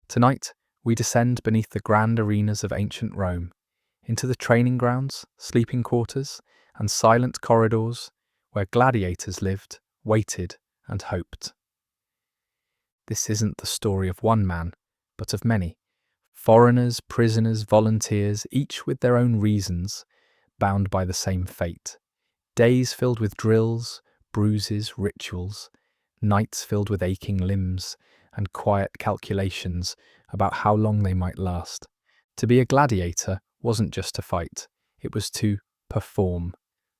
Tonight, we descend beneath the grand arenas of ancient Rome, into the training grounds, sleeping quarters, and silent corridors where gladiators lived, waited, and hoped. This isn't the story of one man, but of many. Foreigners, prisoners, volunteers, each with their own reasons, bound by the same fate. Days filled with drills, bruises, rituals, nights filled with aching limbs and quiet calculations about how long they might last. To be a gladiator wasn't just to fight, it was to perform,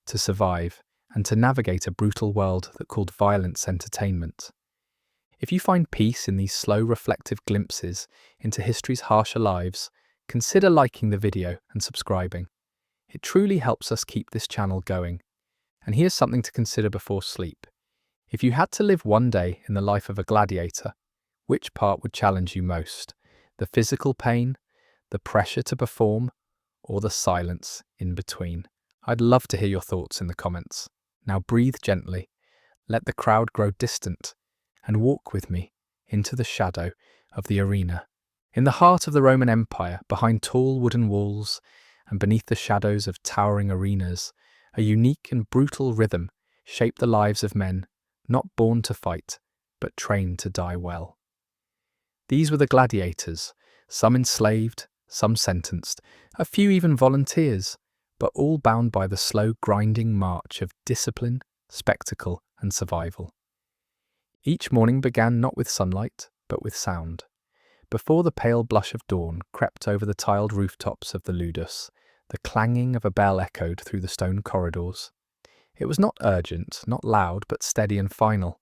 to survive, and to navigate a brutal world that called violence entertainment. If you find peace in these slow, reflective glimpses into history's harsher lives, consider liking the video and subscribing. It truly helps us keep this channel going. And here's something to consider before sleep. If you had to live one day in the life of a gladiator, which part would challenge you most? The physical pain, the pressure to perform, or the silence in between? I'd love to hear your thoughts in the comments. Now breathe gently, let the crowd grow distant, and walk with me into the shadow of the arena. In the heart of the Roman Empire, behind tall wooden walls and beneath the shadows of towering arenas, a unique and brutal rhythm shaped the lives of men, not born to fight, but trained to die well. These were the gladiators, some enslaved, some sentenced, a few even volunteers, but all bound by the slow grinding march of discipline, spectacle, and survival. Each morning began not with sunlight, but with sound. Before the pale blush of dawn crept over the tiled rooftops of the Ludus, the clanging of a bell echoed through the stone corridors. It was not urgent, not loud, but steady and final.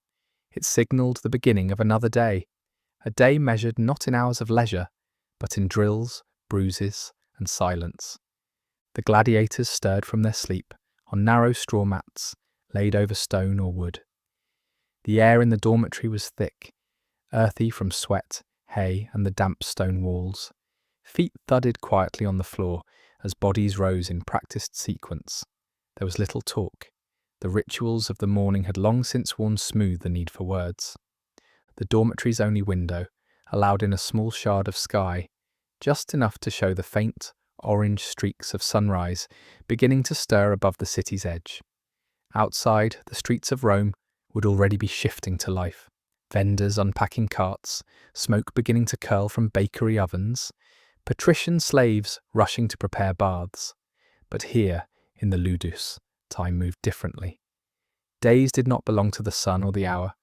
It signalled the beginning of another day, a day measured not in hours of leisure, but in drills, bruises, and silence. The gladiators stirred from their sleep on narrow straw mats laid over stone or wood. The air in the dormitory was thick, earthy from sweat, hay, and the damp stone walls. Feet thudded quietly on the floor as bodies rose in practiced sequence. There was little talk. The rituals of the morning had long since worn smooth the need for words. The dormitory's only window allowed in a small shard of sky, just enough to show the faint, orange streaks of sunrise beginning to stir above the city's edge. Outside, the streets of Rome would already be shifting to life. Vendors unpacking carts, smoke beginning to curl from bakery ovens, patrician slaves rushing to prepare baths. But here, in the Ludus, time moved differently. Days did not belong to the sun or the hour.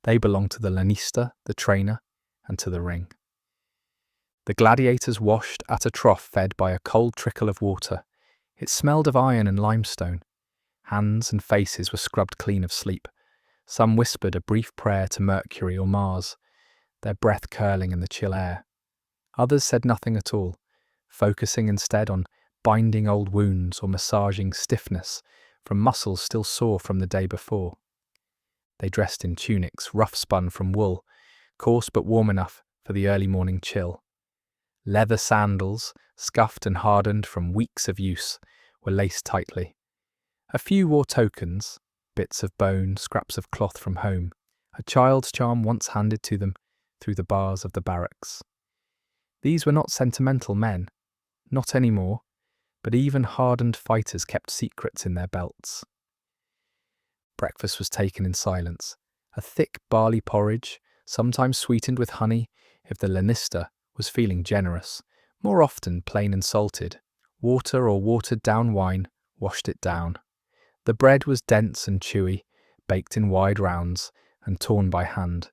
They belonged to the lanistae, the trainer, and to the ring. The gladiators washed at a trough fed by a cold trickle of water. It smelled of iron and limestone. Hands and faces were scrubbed clean of sleep. Some whispered a brief prayer to Mercury or Mars, their breath curling in the chill air. Others said nothing at all, focusing instead on binding old wounds or massaging stiffness from muscles still sore from the day before. They dressed in tunics, rough spun from wool, coarse but warm enough for the early morning chill. Leather sandals, scuffed and hardened from weeks of use, were laced tightly. A few wore tokens, bits of bone, scraps of cloth from home, a child's charm once handed to them through the bars of the barracks. These were not sentimental men, not anymore, but even hardened fighters kept secrets in their belts. Breakfast was taken in silence, a thick barley porridge, sometimes sweetened with honey if the lanistae was feeling generous, more often plain and salted. Water or watered-down wine washed it down. The bread was dense and chewy, baked in wide rounds and torn by hand.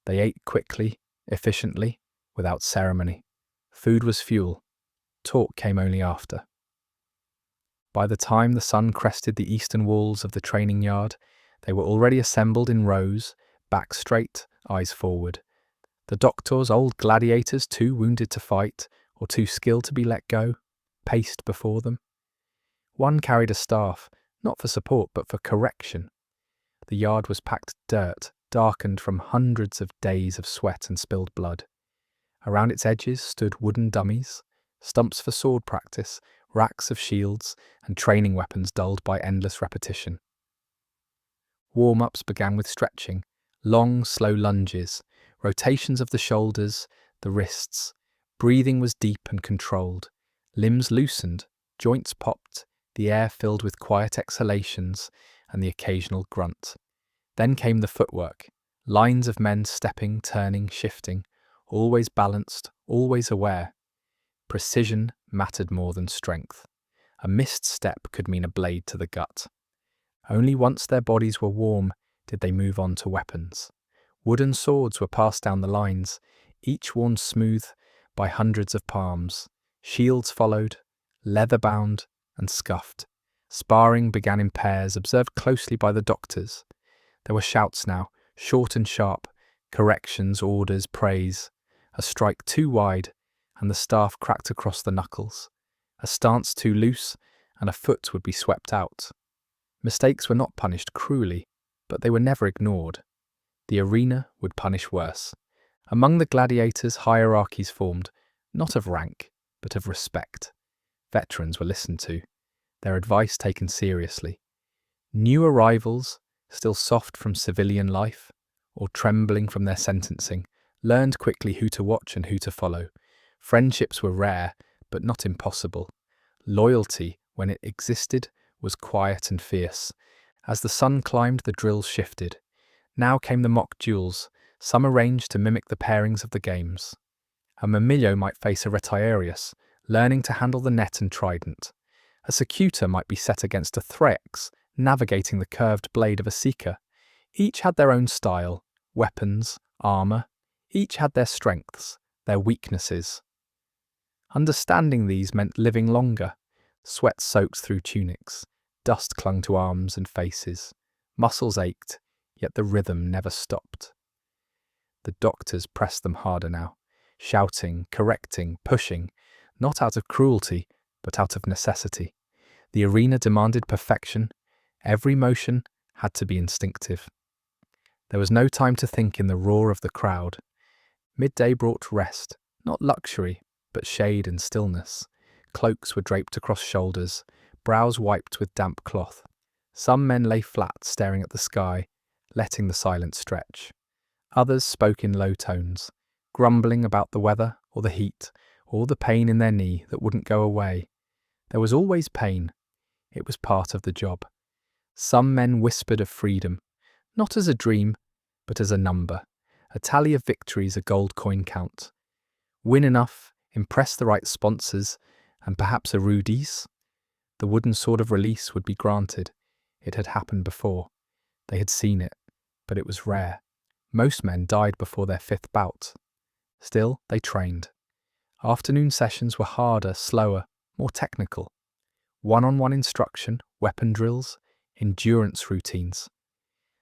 They ate quickly, efficiently, without ceremony. Food was fuel. Talk came only after. By the time the sun crested the eastern walls of the training yard, they were already assembled in rows, back straight, eyes forward. The doctors, old gladiators too wounded to fight, or too skilled to be let go, paced before them. One carried a staff, not for support but for correction. The yard was packed dirt, darkened from hundreds of days of sweat and spilled blood. Around its edges stood wooden dummies, stumps for sword practice, racks of shields, and training weapons dulled by endless repetition. Warm-ups began with stretching, long, slow lunges, rotations of the shoulders, the wrists. Breathing was deep and controlled. Limbs loosened, joints popped, the air filled with quiet exhalations and the occasional grunt. Then came the footwork, lines of men stepping, turning, shifting, always balanced, always aware. Precision mattered more than strength. A missed step could mean a blade to the gut. Only once their bodies were warm did they move on to weapons. Wooden swords were passed down the lines, each worn smooth by hundreds of palms. Shields followed, leather-bound and scuffed. Sparring began in pairs, observed closely by the doctors. There were shouts now, short and sharp, corrections, orders, praise. A strike too wide, and the staff cracked across the knuckles. A stance too loose, and a foot would be swept out. Mistakes were not punished cruelly, but they were never ignored. The arena would punish worse. Among the gladiators, hierarchies formed, not of rank, but of respect. Veterans were listened to, their advice taken seriously. New arrivals, still soft from civilian life, or trembling from their sentencing, learned quickly who to watch and who to follow. Friendships were rare, but not impossible. Loyalty, when it existed, was quiet and fierce. As the sun climbed, the drills shifted. Now came the mock duels, some arranged to mimic the pairings of the games. A Mamillo might face a Retiarius, learning to handle the net and trident. A Secutor might be set against a Thrax, navigating the curved blade of a Seeker. Each had their own style, weapons, armour. Each had their strengths, their weaknesses. Understanding these meant living longer. Sweat soaked through tunics, dust clung to arms and faces. Muscles ached, yet the rhythm never stopped. The doctors pressed them harder now, shouting, correcting, pushing, not out of cruelty, but out of necessity. The arena demanded perfection. Every motion had to be instinctive. There was no time to think in the roar of the crowd. Midday brought rest, not luxury, but shade and stillness. Cloaks were draped across shoulders, brows wiped with damp cloth. Some men lay flat, staring at the sky, letting the silence stretch. Others spoke in low tones, grumbling about the weather or the heat, or the pain in their knee that wouldn't go away. There was always pain. It was part of the job. Some men whispered of freedom, not as a dream, but as a number. A tally of victories, a gold coin count. Win enough, impress the right sponsors, and perhaps a rudis. The wooden sword of release would be granted. It had happened before. They had seen it, but it was rare. Most men died before their fifth bout. Still, they trained. Afternoon sessions were harder, slower, more technical. One-on-one instruction, weapon drills, endurance routines.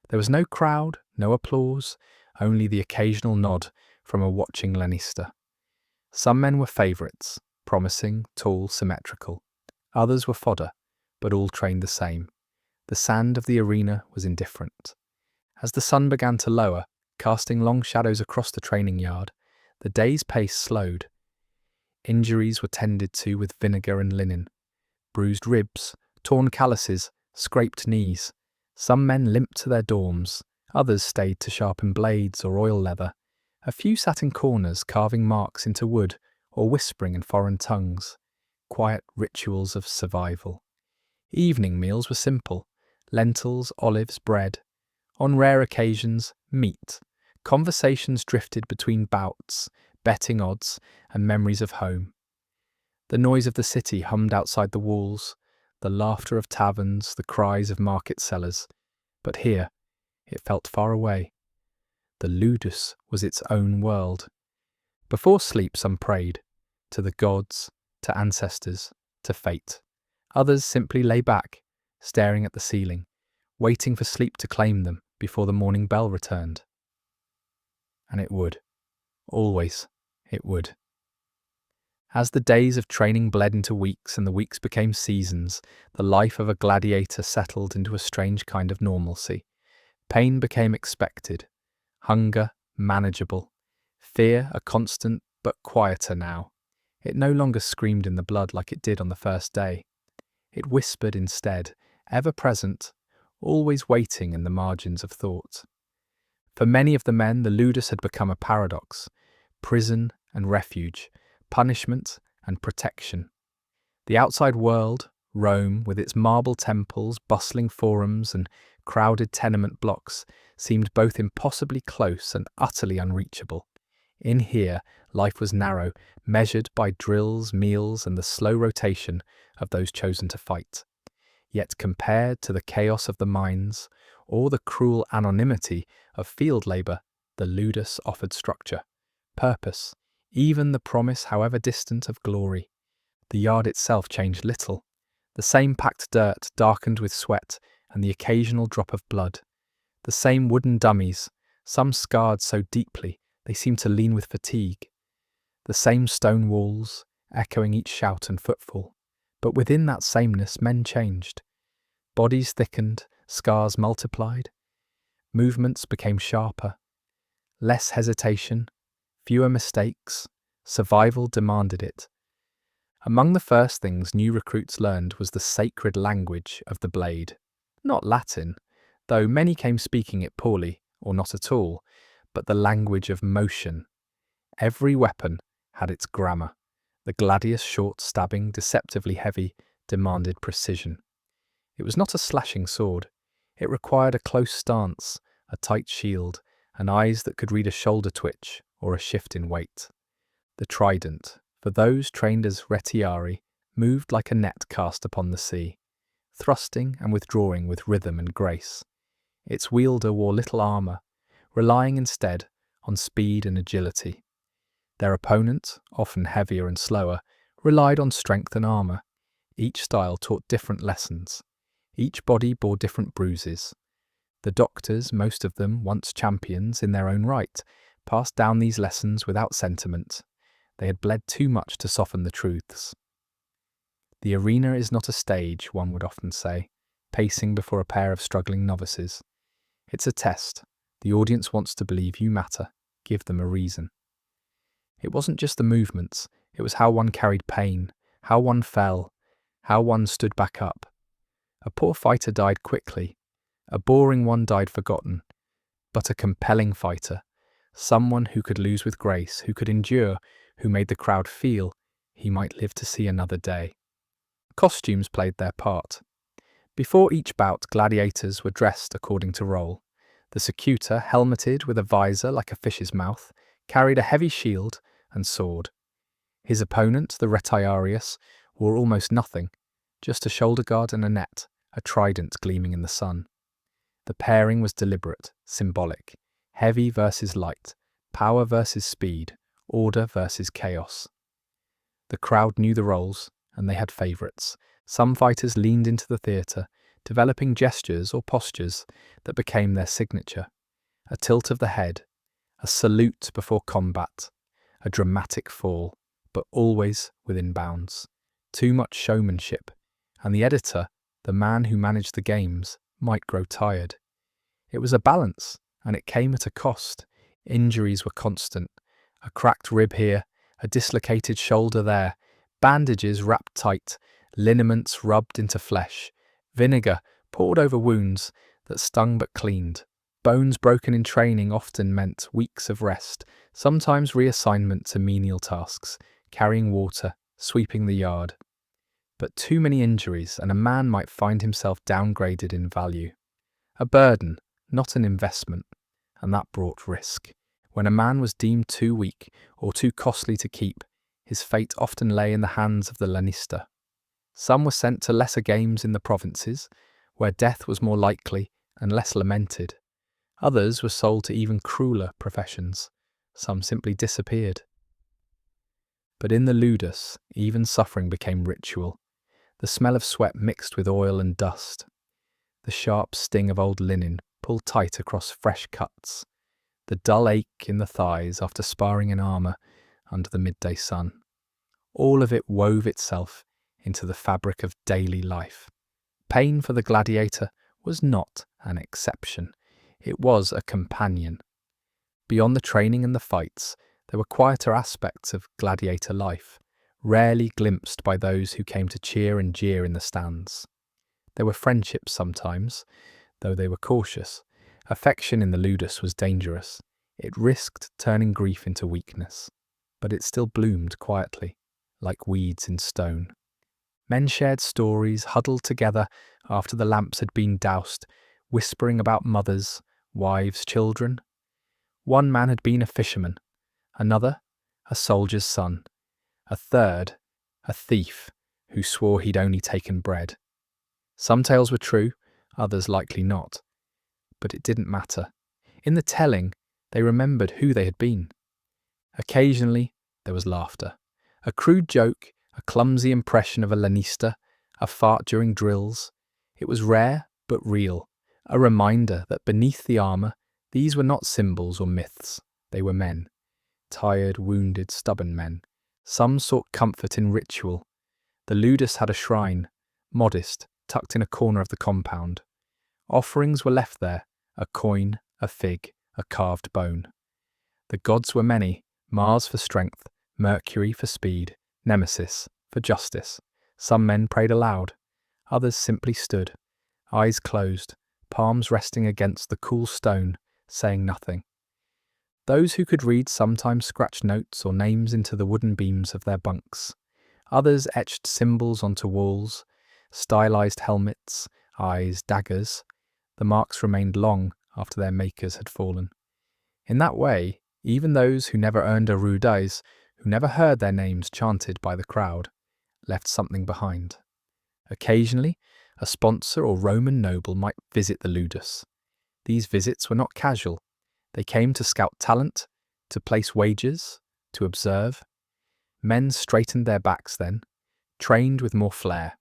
There was no crowd, no applause, only the occasional nod from a watching lanistae. Some men were favourites, promising, tall, symmetrical. Others were fodder, but all trained the same. The sand of the arena was indifferent. As the sun began to lower, casting long shadows across the training yard, the day's pace slowed. Injuries were tended to with vinegar and linen. Bruised ribs, torn calluses, scraped knees. Some men limped to their dorms, others stayed to sharpen blades or oil leather. A few sat in corners, carving marks into wood or whispering in foreign tongues. Quiet rituals of survival. Evening meals were simple: lentils, olives, bread. On rare occasions, meat. Conversations drifted between bouts, betting odds, and memories of home. The noise of the city hummed outside the walls, the laughter of taverns, the cries of market sellers. But here, it felt far away. The Ludus was its own world. Before sleep, some prayed, to the gods, to ancestors, to fate. Others simply lay back, staring at the ceiling, waiting for sleep to claim them before the morning bell returned. And it would. Always, it would. As the days of training bled into weeks and the weeks became seasons, the life of a gladiator settled into a strange kind of normalcy. Pain became expected, hunger manageable, fear a constant but quieter now. It no longer screamed in the blood like it did on the first day. It whispered instead, ever present, always waiting in the margins of thought. For many of the men, the Ludus had become a paradox, prison and refuge, punishment and protection. The outside world, Rome, with its marble temples, bustling forums, and crowded tenement blocks, seemed both impossibly close and utterly unreachable. In here, life was narrow, measured by drills, meals, and the slow rotation of those chosen to fight. Yet compared to the chaos of the mines, or the cruel anonymity of field labour, the Ludus offered structure, purpose, even the promise, however distant, of glory. The yard itself changed little. The same packed dirt darkened with sweat and the occasional drop of blood. The same wooden dummies, some scarred so deeply they seemed to lean with fatigue. The same stone walls, echoing each shout and footfall. But within that sameness men changed. Bodies thickened, scars multiplied. Movements became sharper. Less hesitation, fewer mistakes. Survival demanded it. Among the first things new recruits learned was the sacred language of the blade. Not Latin, though many came speaking it poorly, or not at all, but the language of motion. Every weapon had its grammar. The gladius, short, stabbing, deceptively heavy, demanded precision. It was not a slashing sword. It required a close stance, a tight shield, and eyes that could read a shoulder twitch or a shift in weight. The trident, for those trained as retiari, moved like a net cast upon the sea, thrusting and withdrawing with rhythm and grace. Its wielder wore little armour, relying instead on speed and agility. Their opponent, often heavier and slower, relied on strength and armour. Each style taught different lessons. Each body bore different bruises. The doctors, most of them once champions in their own right, passed down these lessons without sentiment. They had bled too much to soften the truths. The arena is not a stage, one would often say, pacing before a pair of struggling novices. It's a test. The audience wants to believe you matter. Give them a reason. It wasn't just the movements, it was how one carried pain, how one fell, how one stood back up. A poor fighter died quickly. A boring one died forgotten. But a compelling fighter, someone who could lose with grace, who could endure, who made the crowd feel he might live to see another day. Costumes played their part. Before each bout, gladiators were dressed according to role. The secutor, helmeted with a visor like a fish's mouth, carried a heavy shield and sword. His opponent, the retiarius, wore almost nothing, just a shoulder guard and a net, a trident gleaming in the sun. The pairing was deliberate, symbolic, heavy versus light, power versus speed, order versus chaos. The crowd knew the roles, and they had favourites. Some fighters leaned into the theatre, developing gestures or postures that became their signature. A tilt of the head, a salute before combat, a dramatic fall, but always within bounds. Too much showmanship, and the editor, the man who managed the games, might grow tired. It was a balance, and it came at a cost. Injuries were constant. A cracked rib here, a dislocated shoulder there, bandages wrapped tight, liniments rubbed into flesh, vinegar poured over wounds that stung but cleaned. Bones broken in training often meant weeks of rest, sometimes reassignment to menial tasks, carrying water, sweeping the yard. But too many injuries and a man might find himself downgraded in value. A burden, not an investment, and that brought risk. When a man was deemed too weak or too costly to keep, his fate often lay in the hands of the lanistae. Some were sent to lesser games in the provinces, where death was more likely and less lamented. Others were sold to even crueler professions. Some simply disappeared. But in the Ludus, even suffering became ritual. The smell of sweat mixed with oil and dust. The sharp sting of old linen pulled tight across fresh cuts. The dull ache in the thighs after sparring in armour under the midday sun. All of it wove itself into the fabric of daily life. Pain for the gladiator was not an exception. It was a companion. Beyond the training and the fights, there were quieter aspects of gladiator life, rarely glimpsed by those who came to cheer and jeer in the stands. There were friendships sometimes, though they were cautious. Affection in the Ludus was dangerous. It risked turning grief into weakness. but it still bloomed quietly, like weeds in stone. Men shared stories, huddled together after the lamps had been doused, whispering about mothers, wives, children. One man had been a fisherman, another, a soldier's son, a third, a thief who swore he'd only taken bread. Some tales were true, others likely not. But it didn't matter. In the telling, they remembered who they had been. Occasionally, there was laughter. A crude joke, a clumsy impression of a lanistae, a fart during drills. It was rare, but real. A reminder that beneath the armour, these were not symbols or myths. They were men. Tired, wounded, stubborn men. Some sought comfort in ritual. The Ludus had a shrine, modest, tucked in a corner of the compound. Offerings were left there, a coin, a fig, a carved bone. The gods were many, Mars for strength, Mercury for speed, Nemesis for justice. Some men prayed aloud, others simply stood, eyes closed, palms resting against the cool stone, saying nothing. Those who could read sometimes scratched notes or names into the wooden beams of their bunks. Others etched symbols onto walls, stylized helmets, eyes, daggers. The marks remained long after their makers had fallen. In that way, even those who never earned a rudis, who never heard their names chanted by the crowd, left something behind. Occasionally, a sponsor or Roman noble might visit the Ludus. These visits were not casual. They came to scout talent, to place wagers, to observe. Men straightened their backs then, trained with more flair.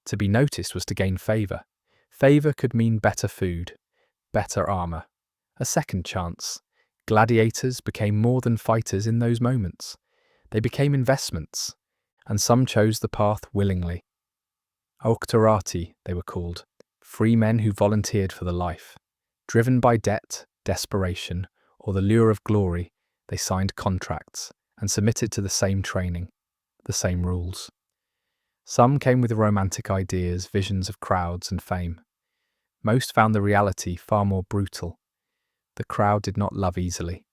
To be noticed was to gain favour. Favour could mean better food, better armour, a second chance. Gladiators became more than fighters in those moments. They became investments, and some chose the path willingly. Auctorati, they were called, free men who volunteered for the life. Driven by debt, desperation, or the lure of glory, they signed contracts and submitted to the same training, the same rules. Some came with romantic ideas, visions of crowds and fame. Most found the reality far more brutal. The crowd did not love easily,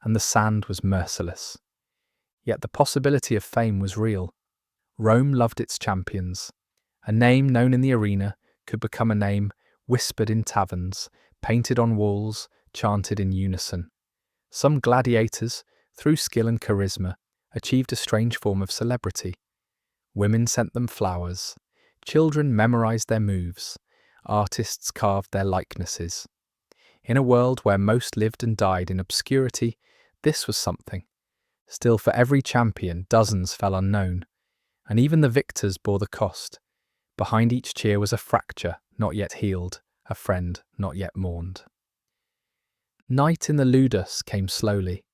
and the sand was merciless. Yet the possibility of fame was real. Rome loved its champions. A name known in the arena could become a name whispered in taverns, painted on walls, chanted in unison. Some gladiators, through skill and charisma, achieved a strange form of celebrity. Women sent them flowers. Children memorized their moves. Artists carved their likenesses. In a world where most lived and died in obscurity, this was something. Still, for every champion, dozens fell unknown, and even the victors bore the cost. Behind each cheer was a fracture not yet healed, a friend not yet mourned. Night in the Ludus came slowly.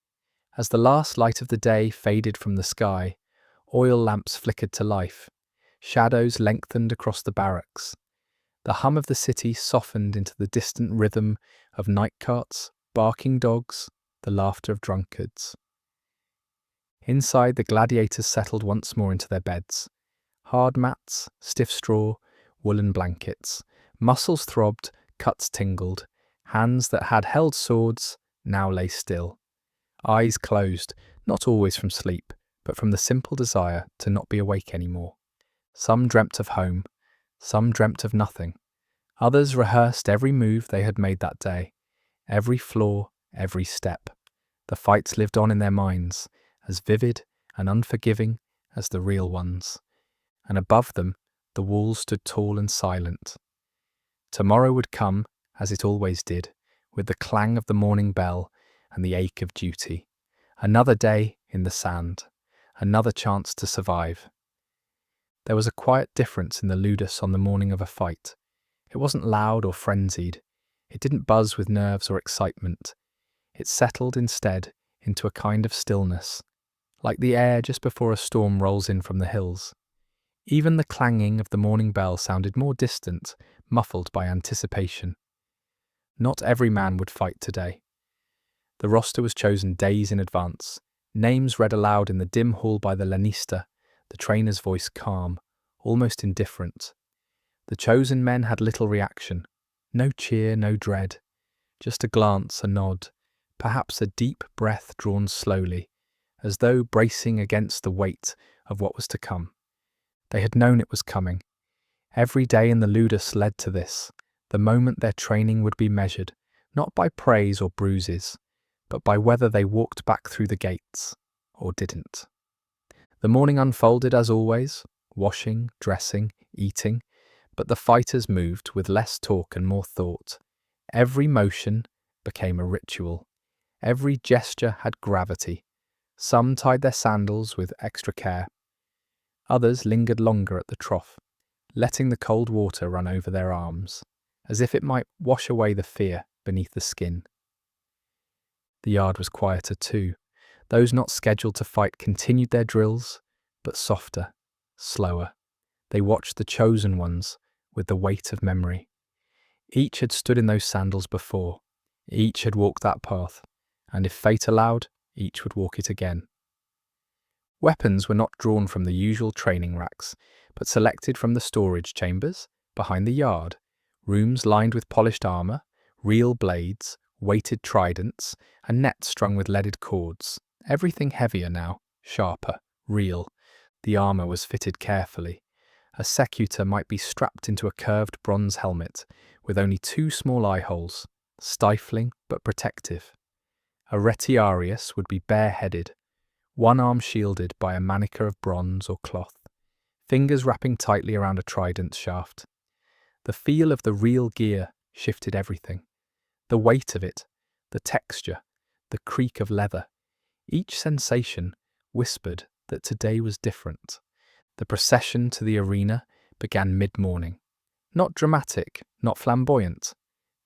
As the last light of the day faded from the sky, oil lamps flickered to life. Shadows lengthened across the barracks. The hum of the city softened into the distant rhythm of night carts, barking dogs, the laughter of drunkards. Inside, the gladiators settled once more into their beds. Hard mats, stiff straw, woolen blankets. Muscles throbbed, cuts tingled. Hands that had held swords now lay still. Eyes closed, not always from sleep, but from the simple desire to not be awake anymore. Some dreamt of home, some dreamt of nothing. Others rehearsed every move they had made that day, every flaw, every step. The fights lived on in their minds, as vivid and unforgiving as the real ones. And above them, the walls stood tall and silent. Tomorrow would come, as it always did, with the clang of the morning bell and the ache of duty. Another day in the sand, another chance to survive. There was a quiet difference in the Ludus on the morning of a fight. It wasn't loud or frenzied. It didn't buzz with nerves or excitement. It settled instead into a kind of stillness, like the air just before a storm rolls in from the hills. Even the clanging of the morning bell sounded more distant, muffled by anticipation. Not every man would fight today. The roster was chosen days in advance, names read aloud in the dim hall by the lanistae, the trainer's voice calm, almost indifferent. The chosen men had little reaction, no cheer, no dread, just a glance, a nod, perhaps a deep breath drawn slowly, as though bracing against the weight of what was to come. They had known it was coming. Every day in the Ludus led to this, the moment their training would be measured, not by praise or bruises, but by whether they walked back through the gates or didn't. The morning unfolded as always, washing, dressing, eating, but the fighters moved with less talk and more thought. Every motion became a ritual. Every gesture had gravity. Some tied their sandals with extra care. Others lingered longer at the trough, letting the cold water run over their arms, as if it might wash away the fear beneath the skin. The yard was quieter too. Those not scheduled to fight continued their drills, but softer, slower. They watched the chosen ones with the weight of memory. Each had stood in those sandals before. Each had walked that path, and if fate allowed, each would walk it again. Weapons were not drawn from the usual training racks, but selected from the storage chambers behind the yard, rooms lined with polished armour, real blades, weighted tridents, and nets strung with leaded cords. Everything heavier now, sharper, real. The armour was fitted carefully. A secutor might be strapped into a curved bronze helmet with only 2 small eye holes, stifling but protective. A retiarius would be bareheaded, one arm shielded by a manica of bronze or cloth, fingers wrapping tightly around a trident shaft. The feel of the real gear shifted everything. The weight of it, the texture, the creak of leather. Each sensation whispered that today was different. The procession to the arena began mid-morning. Not dramatic, not flamboyant,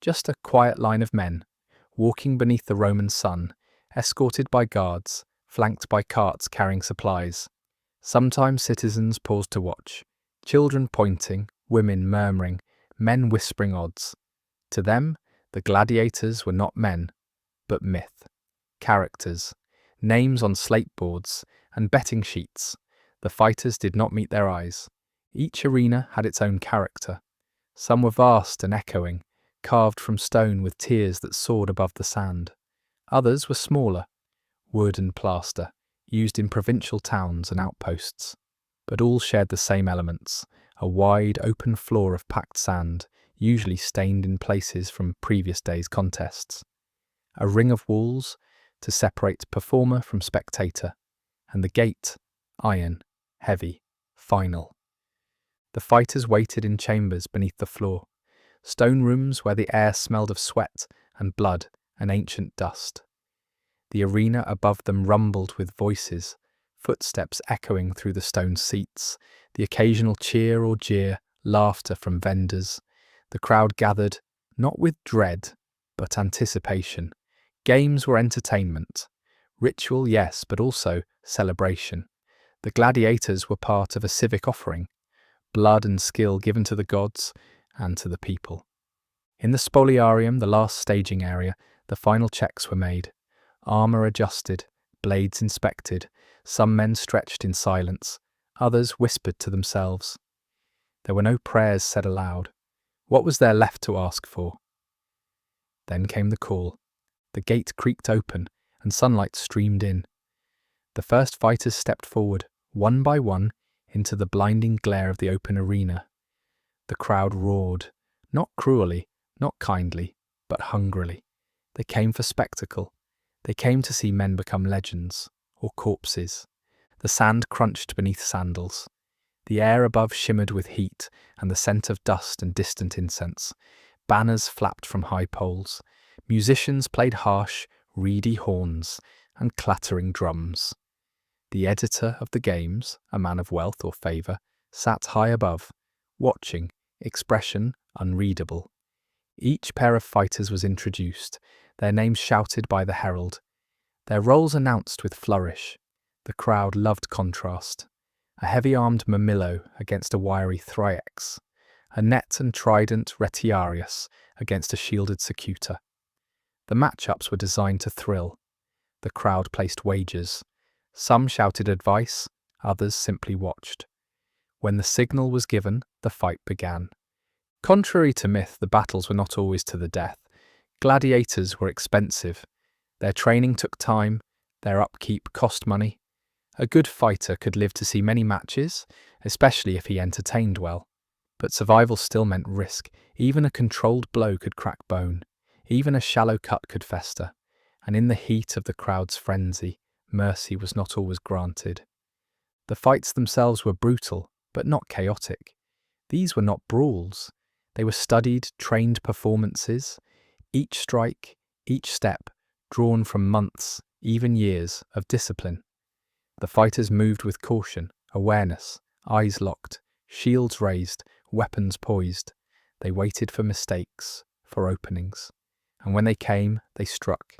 just a quiet line of men, walking beneath the Roman sun, escorted by guards, flanked by carts carrying supplies. Sometimes citizens paused to watch, children pointing, women murmuring, men whispering odds. To them, the gladiators were not men, but myth, characters, names on slate boards and betting sheets. The fighters did not meet their eyes. Each arena had its own character. Some were vast and echoing, carved from stone with tiers that soared above the sand. Others were smaller, wood and plaster, used in provincial towns and outposts. But all shared the same elements, a wide, open floor of packed sand, usually stained in places from previous days' contests. A ring of walls to separate performer from spectator, and the gate, iron, heavy, final. The fighters waited in chambers beneath the floor, stone rooms where the air smelled of sweat and blood and ancient dust. The arena above them rumbled with voices, footsteps echoing through the stone seats, the occasional cheer or jeer, laughter from vendors. The crowd gathered, not with dread, but anticipation. Games were entertainment. Ritual, yes, but also celebration. The gladiators were part of a civic offering, blood and skill given to the gods and to the people. In the spoliarium, the last staging area, the final checks were made. Armour adjusted, blades inspected, some men stretched in silence, others whispered to themselves. There were no prayers said aloud. What was there left to ask for? Then came the call. The gate creaked open, and sunlight streamed in. The first fighters stepped forward, one by one, into the blinding glare of the open arena. The crowd roared, not cruelly, not kindly, but hungrily. They came for spectacle. They came to see men become legends, or corpses. The sand crunched beneath sandals. The air above shimmered with heat and the scent of dust and distant incense. Banners flapped from high poles. Musicians played harsh, reedy horns and clattering drums. The editor of the games, a man of wealth or favour, sat high above, watching, expression unreadable. Each pair of fighters was introduced, their names shouted by the herald, their roles announced with flourish. The crowd loved contrast. A heavy-armed Mamillo against a wiry Thriex, a net and trident Retiarius against a shielded Secutor. The matchups were designed to thrill. The crowd placed wagers. Some shouted advice, others simply watched. When the signal was given, the fight began. Contrary to myth, the battles were not always to the death. Gladiators were expensive. Their training took time, Their upkeep cost money. A good fighter could live to see many matches, especially if he entertained well. But survival still meant risk. Even a controlled blow could crack bone. Even a shallow cut could fester. And in the heat of the crowd's frenzy, mercy was not always granted. The fights themselves were brutal, but not chaotic. These were not brawls. They were studied, trained performances. Each strike, each step, drawn from months, even years, of discipline. The fighters moved with caution, awareness, eyes locked, shields raised, weapons poised. They waited for mistakes, for openings. And when they came, they struck.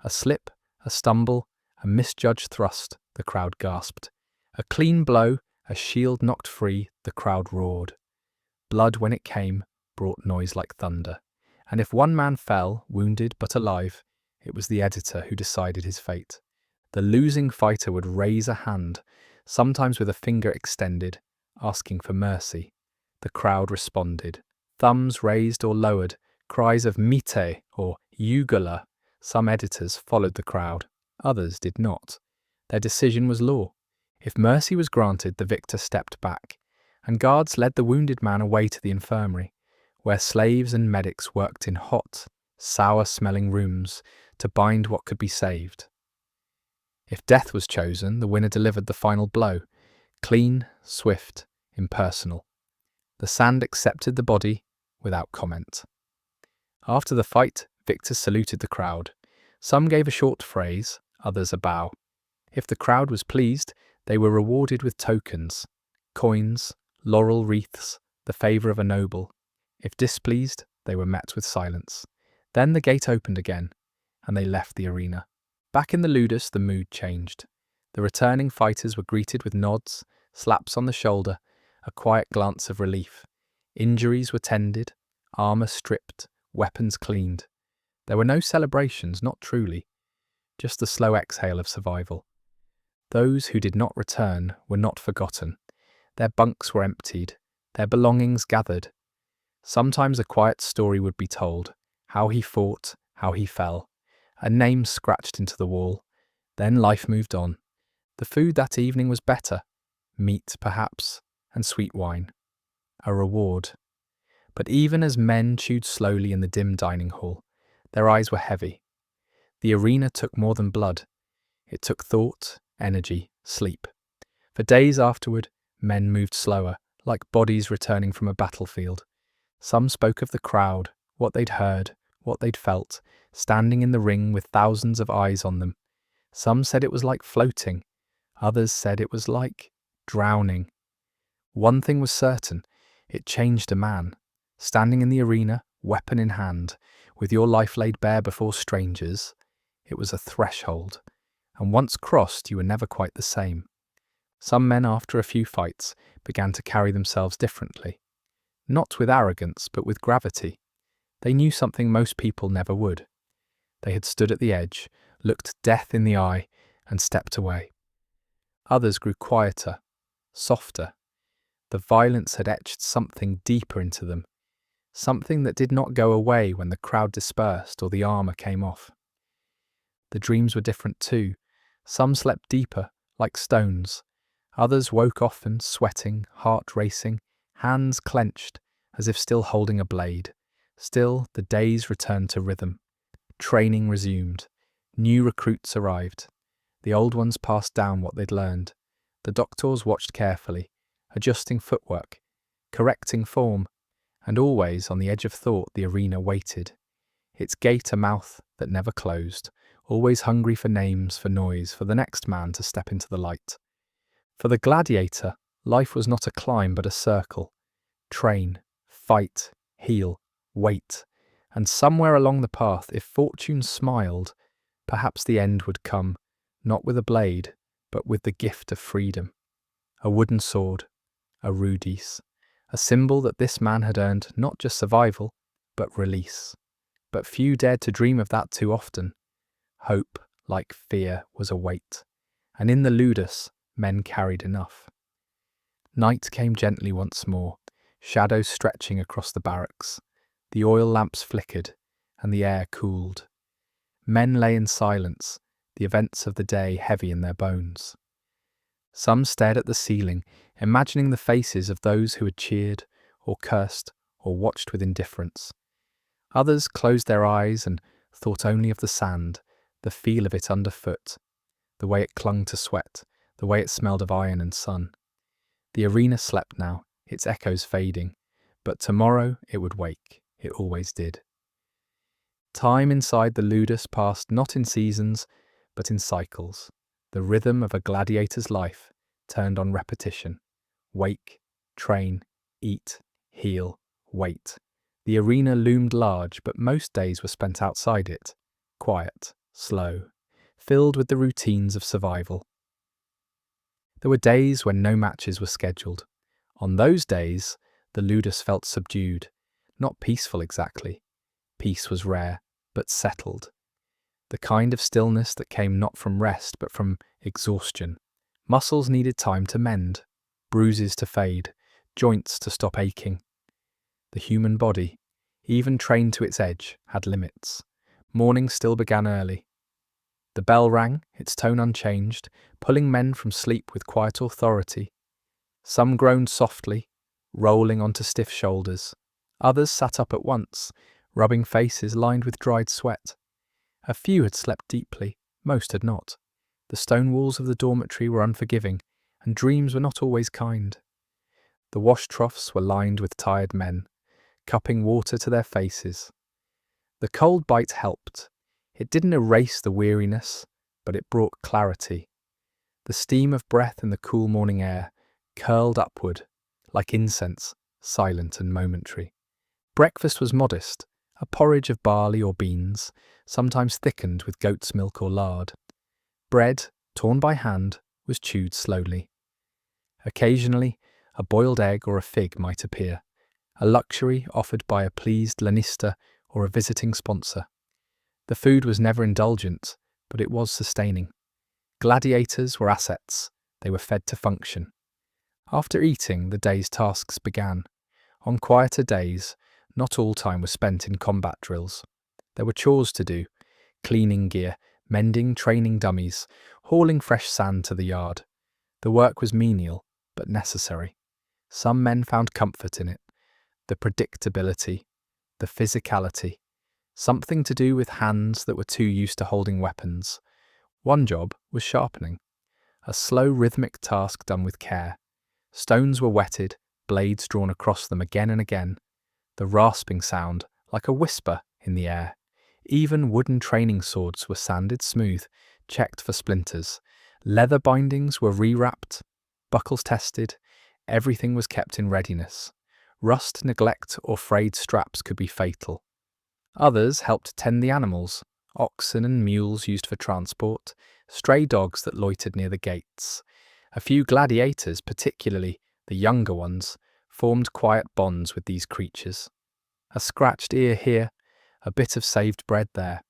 A slip, a stumble, a misjudged thrust, the crowd gasped. A clean blow, a shield knocked free, the crowd roared. Blood, when it came, brought noise like thunder. And if one man fell, wounded but alive, it was the editor who decided his fate. The losing fighter would raise a hand, sometimes with a finger extended, asking for mercy. The crowd responded. Thumbs raised or lowered, cries of mite or yugula. Some editors followed the crowd, others did not. Their decision was law. If mercy was granted, the victor stepped back, and guards led the wounded man away to the infirmary, where slaves and medics worked in hot, sour-smelling rooms to bind what could be saved. If death was chosen, the winner delivered the final blow, clean, swift, impersonal. The sand accepted the body without comment. After the fight, victors saluted the crowd. Some gave a short phrase, others a bow. If the crowd was pleased, they were rewarded with tokens, coins, laurel wreaths, the favour of a noble. If displeased, they were met with silence. Then the gate opened again, and they left the arena. Back in the Ludus, the mood changed. The returning fighters were greeted with nods, slaps on the shoulder, a quiet glance of relief. Injuries were tended, armour stripped, weapons cleaned. There were no celebrations, not truly, just the slow exhale of survival. Those who did not return were not forgotten. Their bunks were emptied, their belongings gathered. Sometimes a quiet story would be told, how he fought, how he fell, a name scratched into the wall. Then life moved on. The food that evening was better, meat perhaps, and sweet wine. A reward. But even as men chewed slowly in the dim dining hall, their eyes were heavy. The arena took more than blood. It took thought, energy, sleep. For days afterward, men moved slower, like bodies returning from a battlefield. Some spoke of the crowd, what they'd heard, what they'd felt, standing in the ring with thousands of eyes on them. Some said it was like floating. Others said it was like drowning. One thing was certain, it changed a man. Standing in the arena, weapon in hand, with your life laid bare before strangers, it was a threshold, and once crossed you were never quite the same. Some men, after a few fights, began to carry themselves differently. Not with arrogance, but with gravity. They knew something most people never would. They had stood at the edge, looked death in the eye, and stepped away. Others grew quieter, softer. The violence had etched something deeper into them, something that did not go away when the crowd dispersed or the armour came off. The dreams were different too. Some slept deeper, like stones. Others woke often, sweating, heart racing, hands clenched, as if still holding a blade. Still, the days returned to rhythm. Training resumed. New recruits arrived. The old ones passed down what they'd learned. The doctors watched carefully, adjusting footwork, correcting form, and always on the edge of thought the arena waited, its gate a mouth that never closed, always hungry for names, for noise, for the next man to step into the light. For the gladiator, life was not a climb but a circle. Train, fight, heal, wait, and somewhere along the path, if fortune smiled, perhaps the end would come, not with a blade, but with the gift of freedom. A wooden sword, a rudis, a symbol that this man had earned not just survival, but release. But few dared to dream of that too often. Hope, like fear, was a weight, and in the Ludus, men carried enough. Night came gently once more, shadows stretching across the barracks. The oil lamps flickered, and the air cooled. Men lay in silence, the events of the day heavy in their bones. Some stared at the ceiling, imagining the faces of those who had cheered, or cursed, or watched with indifference. Others closed their eyes and thought only of the sand, the feel of it underfoot, the way it clung to sweat, the way it smelled of iron and sun. The arena slept now, its echoes fading, but tomorrow it would wake. It always did. Time inside the Ludus passed not in seasons, but in cycles. The rhythm of a gladiator's life turned on repetition. Wake, train, eat, heal, wait. The arena loomed large, but most days were spent outside it, quiet, slow, filled with the routines of survival. There were days when no matches were scheduled. On those days, the Ludus felt subdued, not peaceful exactly. Peace was rare, but settled. The kind of stillness that came not from rest, but from exhaustion. Muscles needed time to mend, bruises to fade, joints to stop aching. The human body, even trained to its edge, had limits. Morning still began early. The bell rang, its tone unchanged, pulling men from sleep with quiet authority. Some groaned softly, rolling onto stiff shoulders. Others sat up at once, rubbing faces lined with dried sweat. A few had slept deeply, most had not. The stone walls of the dormitory were unforgiving, and dreams were not always kind. The wash troughs were lined with tired men, cupping water to their faces. The cold bite helped. It didn't erase the weariness, but it brought clarity. The steam of breath in the cool morning air curled upward, like incense, silent and momentary. Breakfast was modest, a porridge of barley or beans, sometimes thickened with goat's milk or lard. Bread, torn by hand, was chewed slowly. Occasionally, a boiled egg or a fig might appear, a luxury offered by a pleased lanistae or a visiting sponsor. The food was never indulgent, but it was sustaining. Gladiators were assets. They were fed to function. After eating, the day's tasks began. On quieter days, not all time was spent in combat drills. There were chores to do, cleaning gear, mending training dummies, hauling fresh sand to the yard. The work was menial, but necessary. Some men found comfort in it. The predictability, the physicality, something to do with hands that were too used to holding weapons. One job was sharpening, a slow rhythmic task done with care. Stones were whetted, blades drawn across them again and again, the rasping sound like a whisper in the air. Even wooden training swords were sanded smooth, checked for splinters. Leather bindings were rewrapped, buckles tested, everything was kept in readiness. Rust, neglect, or frayed straps could be fatal. Others helped tend the animals, oxen and mules used for transport, stray dogs that loitered near the gates. A few gladiators, particularly the younger ones, formed quiet bonds with these creatures. A scratched ear here, a bit of saved bread there.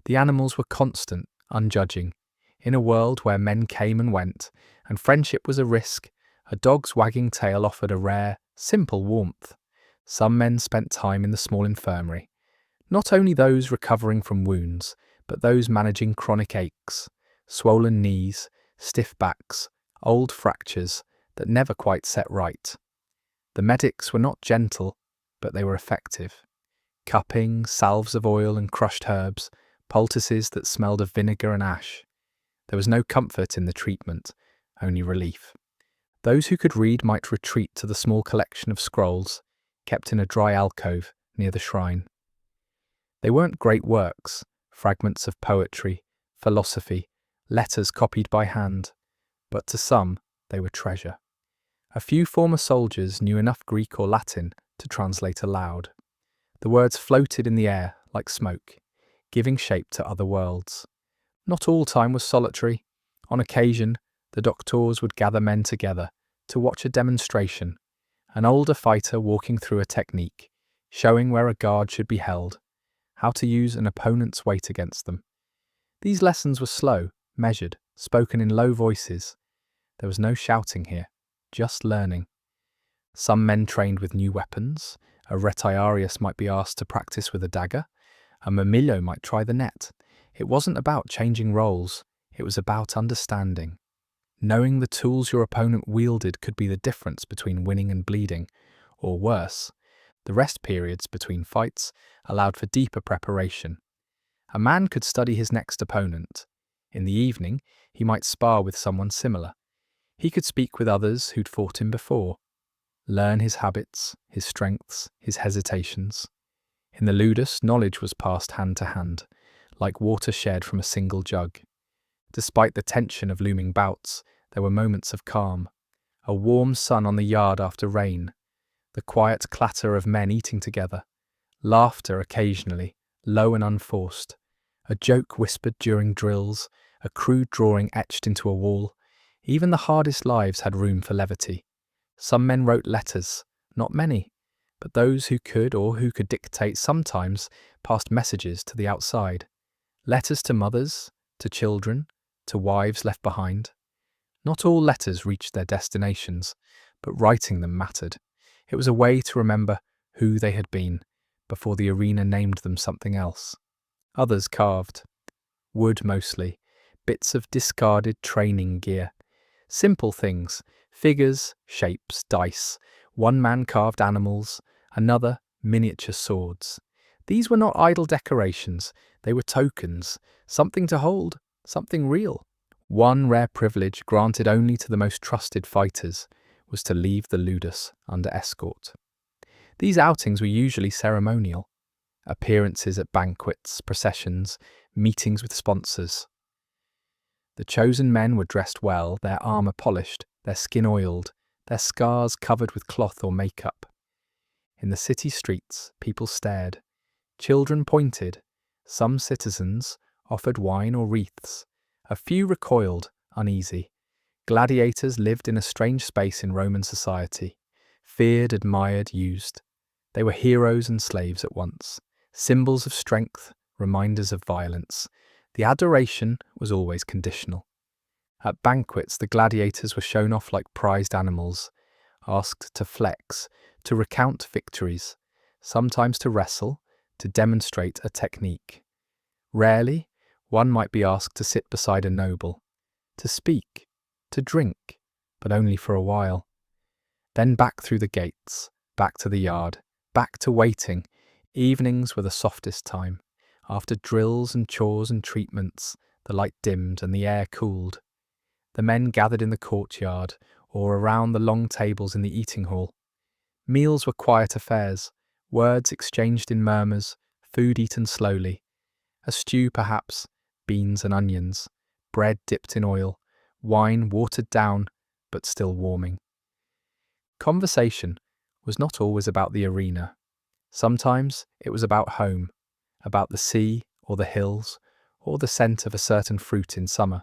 The animals were constant, unjudging. In a world where men came and went, and friendship was a risk, a dog's wagging tail offered a rare, simple warmth. Some men spent time in the small infirmary. Not only those recovering from wounds, but those managing chronic aches, swollen knees, stiff backs, old fractures that never quite set right. The medics were not gentle, but they were effective. Cupping, salves of oil and crushed herbs, poultices that smelled of vinegar and ash. There was no comfort in the treatment, only relief. Those who could read might retreat to the small collection of scrolls, kept in a dry alcove near the shrine. They weren't great works, fragments of poetry, philosophy, letters copied by hand, but to some they were treasure. A few former soldiers knew enough Greek or Latin to translate aloud. The words floated in the air like smoke, giving shape to other worlds. Not all time was solitary. On occasion, the doctors would gather men together to watch a demonstration, an older fighter walking through a technique, showing where a guard should be held, how to use an opponent's weight against them. These lessons were slow, measured, spoken in low voices. There was no shouting here, just learning. Some men trained with new weapons. A retiarius might be asked to practice with a dagger. A mirmillo might try the net. It wasn't about changing roles, it was about understanding. Knowing the tools your opponent wielded could be the difference between winning and bleeding, or worse. The rest periods between fights allowed for deeper preparation. A man could study his next opponent. In the evening, he might spar with someone similar. He could speak with others who'd fought him before, learn his habits, his strengths, his hesitations. In the Ludus, knowledge was passed hand to hand, like water shared from a single jug. Despite the tension of looming bouts, there were moments of calm. A warm sun on the yard after rain, the quiet clatter of men eating together, laughter occasionally, low and unforced, a joke whispered during drills, a crude drawing etched into a wall. Even the hardest lives had room for levity. Some men wrote letters, not many, but those who could or who could dictate sometimes passed messages to the outside. Letters to mothers, to children, to wives left behind. Not all letters reached their destinations, but writing them mattered. It was a way to remember who they had been before the arena named them something else. Others carved. Wood mostly, bits of discarded training gear. Simple things, figures, shapes, dice. One man carved animals, another miniature swords. These were not idle decorations, they were tokens, something to hold, something real. One rare privilege granted only to the most trusted fighters was to leave the Ludus under escort. These outings were usually ceremonial. Appearances at banquets, processions, meetings with sponsors. The chosen men were dressed well, their armour polished, their skin oiled, their scars covered with cloth or makeup. In the city streets, people stared. Children pointed. Some citizens offered wine or wreaths. A few recoiled, uneasy. Gladiators lived in a strange space in Roman society. Feared, admired, used. They were heroes and slaves at once. Symbols of strength, reminders of violence. The adoration was always conditional. At banquets, the gladiators were shown off like prized animals, asked to flex, to recount victories, sometimes to wrestle, to demonstrate a technique. Rarely, one might be asked to sit beside a noble, to speak, to drink, but only for a while. Then back through the gates, back to the yard, back to waiting. Evenings were the softest time. After drills and chores and treatments, the light dimmed and the air cooled. The men gathered in the courtyard or around the long tables in the eating hall. Meals were quiet affairs, words exchanged in murmurs, food eaten slowly. A stew perhaps, beans and onions, bread dipped in oil, wine watered down but still warming. Conversation was not always about the arena. Sometimes it was about home, about the sea or the hills, or the scent of a certain fruit in summer.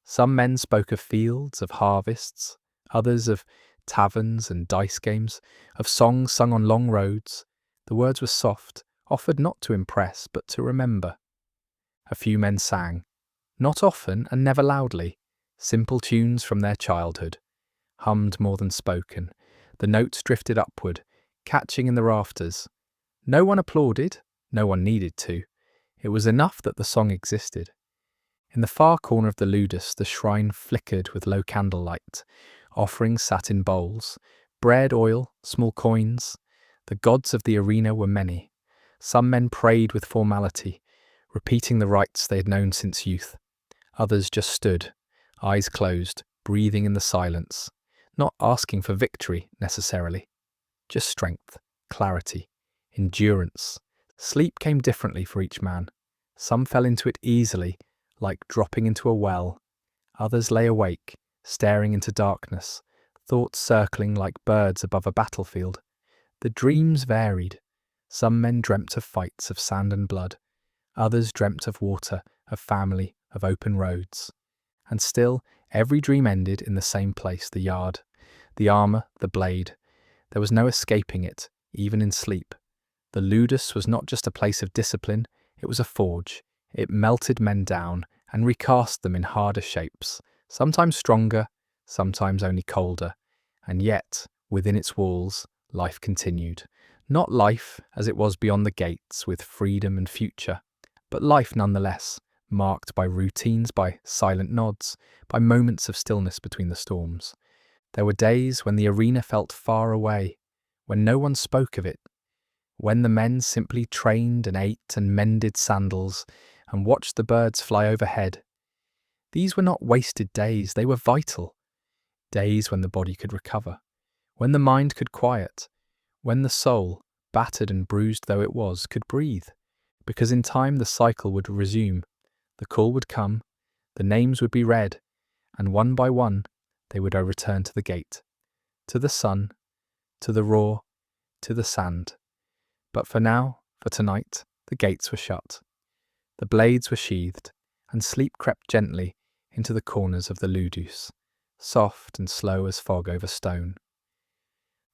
Some men spoke of fields, of harvests, others of taverns and dice games, of songs sung on long roads. The words were soft, offered not to impress, but to remember. A few men sang, not often and never loudly, simple tunes from their childhood, hummed more than spoken. The notes drifted upward, catching in the rafters. No one applauded, no one needed to. It was enough that the song existed. In the far corner of the Ludus, the shrine flickered with low candlelight. Offerings sat in bowls, bread, oil, small coins. The gods of the arena were many. Some men prayed with formality, repeating the rites they had known since youth. Others just stood, eyes closed, breathing in the silence, not asking for victory necessarily, just strength, clarity, endurance. Sleep came differently for each man. Some fell into it easily, like dropping into a well. Others lay awake, staring into darkness, thoughts circling like birds above a battlefield. The dreams varied. Some men dreamt of fights, of sand and blood. Others dreamt of water, of family, of open roads. And still, every dream ended in the same place, the yard. The armour, the blade. There was no escaping it, even in sleep. The Ludus was not just a place of discipline, it was a forge. It melted men down and recast them in harder shapes, sometimes stronger, sometimes only colder. And yet, within its walls, life continued. Not life as it was beyond the gates with freedom and future, but life nonetheless, marked by routines, by silent nods, by moments of stillness between the storms. There were days when the arena felt far away, when no one spoke of it, when the men simply trained and ate and mended sandals and watched the birds fly overhead. These were not wasted days, they were vital. Days when the body could recover, when the mind could quiet, when the soul, battered and bruised though it was, could breathe. Because in time the cycle would resume, the call would come, the names would be read, and one by one they would return to the gate, to the sun, to the roar, to the sand. But for now, for tonight, the gates were shut. The blades were sheathed, and sleep crept gently into the corners of the Ludus, soft and slow as fog over stone.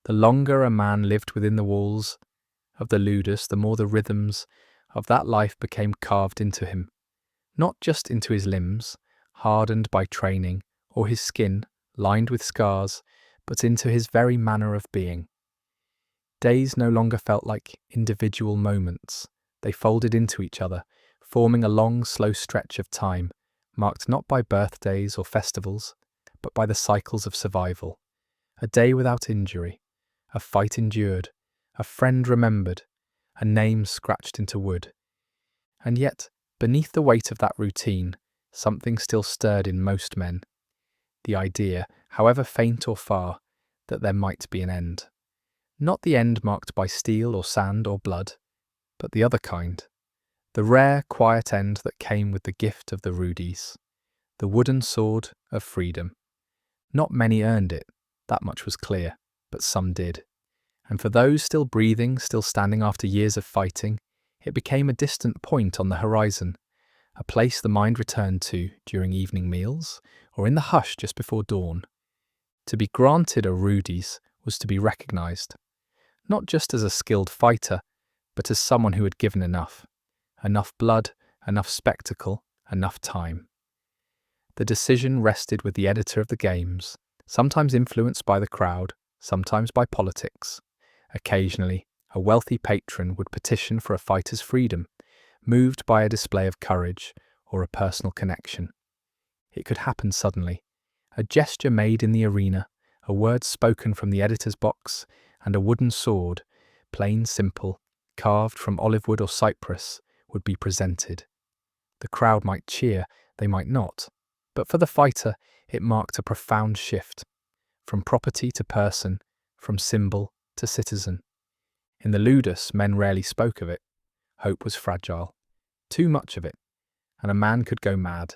The longer a man lived within the walls of the Ludus, the more the rhythms of that life became carved into him, not just into his limbs, hardened by training, or his skin, lined with scars, but into his very manner of being. Days no longer felt like individual moments. They folded into each other, forming a long, slow stretch of time, marked not by birthdays or festivals, but by the cycles of survival. A day without injury, a fight endured, a friend remembered, a name scratched into wood. And yet, beneath the weight of that routine, something still stirred in most men. The idea, however faint or far, that there might be an end. Not the end marked by steel or sand or blood, but the other kind. The rare, quiet end that came with the gift of the rudis, the wooden sword of freedom. Not many earned it, that much was clear, but some did. And for those still breathing, still standing after years of fighting, it became a distant point on the horizon, a place the mind returned to during evening meals, or in the hush just before dawn. To be granted a rudis was to be recognised, not just as a skilled fighter, but as someone who had given enough. Enough blood, enough spectacle, enough time. The decision rested with the editor of the games, sometimes influenced by the crowd, sometimes by politics. Occasionally, a wealthy patron would petition for a fighter's freedom, moved by a display of courage or a personal connection. It could happen suddenly. A gesture made in the arena, a word spoken from the editor's box, and a wooden sword, plain, simple, carved from olive wood or cypress, would be presented. The crowd might cheer, they might not, but for the fighter it marked a profound shift, from property to person, from symbol to citizen. In the Ludus, men rarely spoke of it. Hope was fragile, too much of it, and a man could go mad.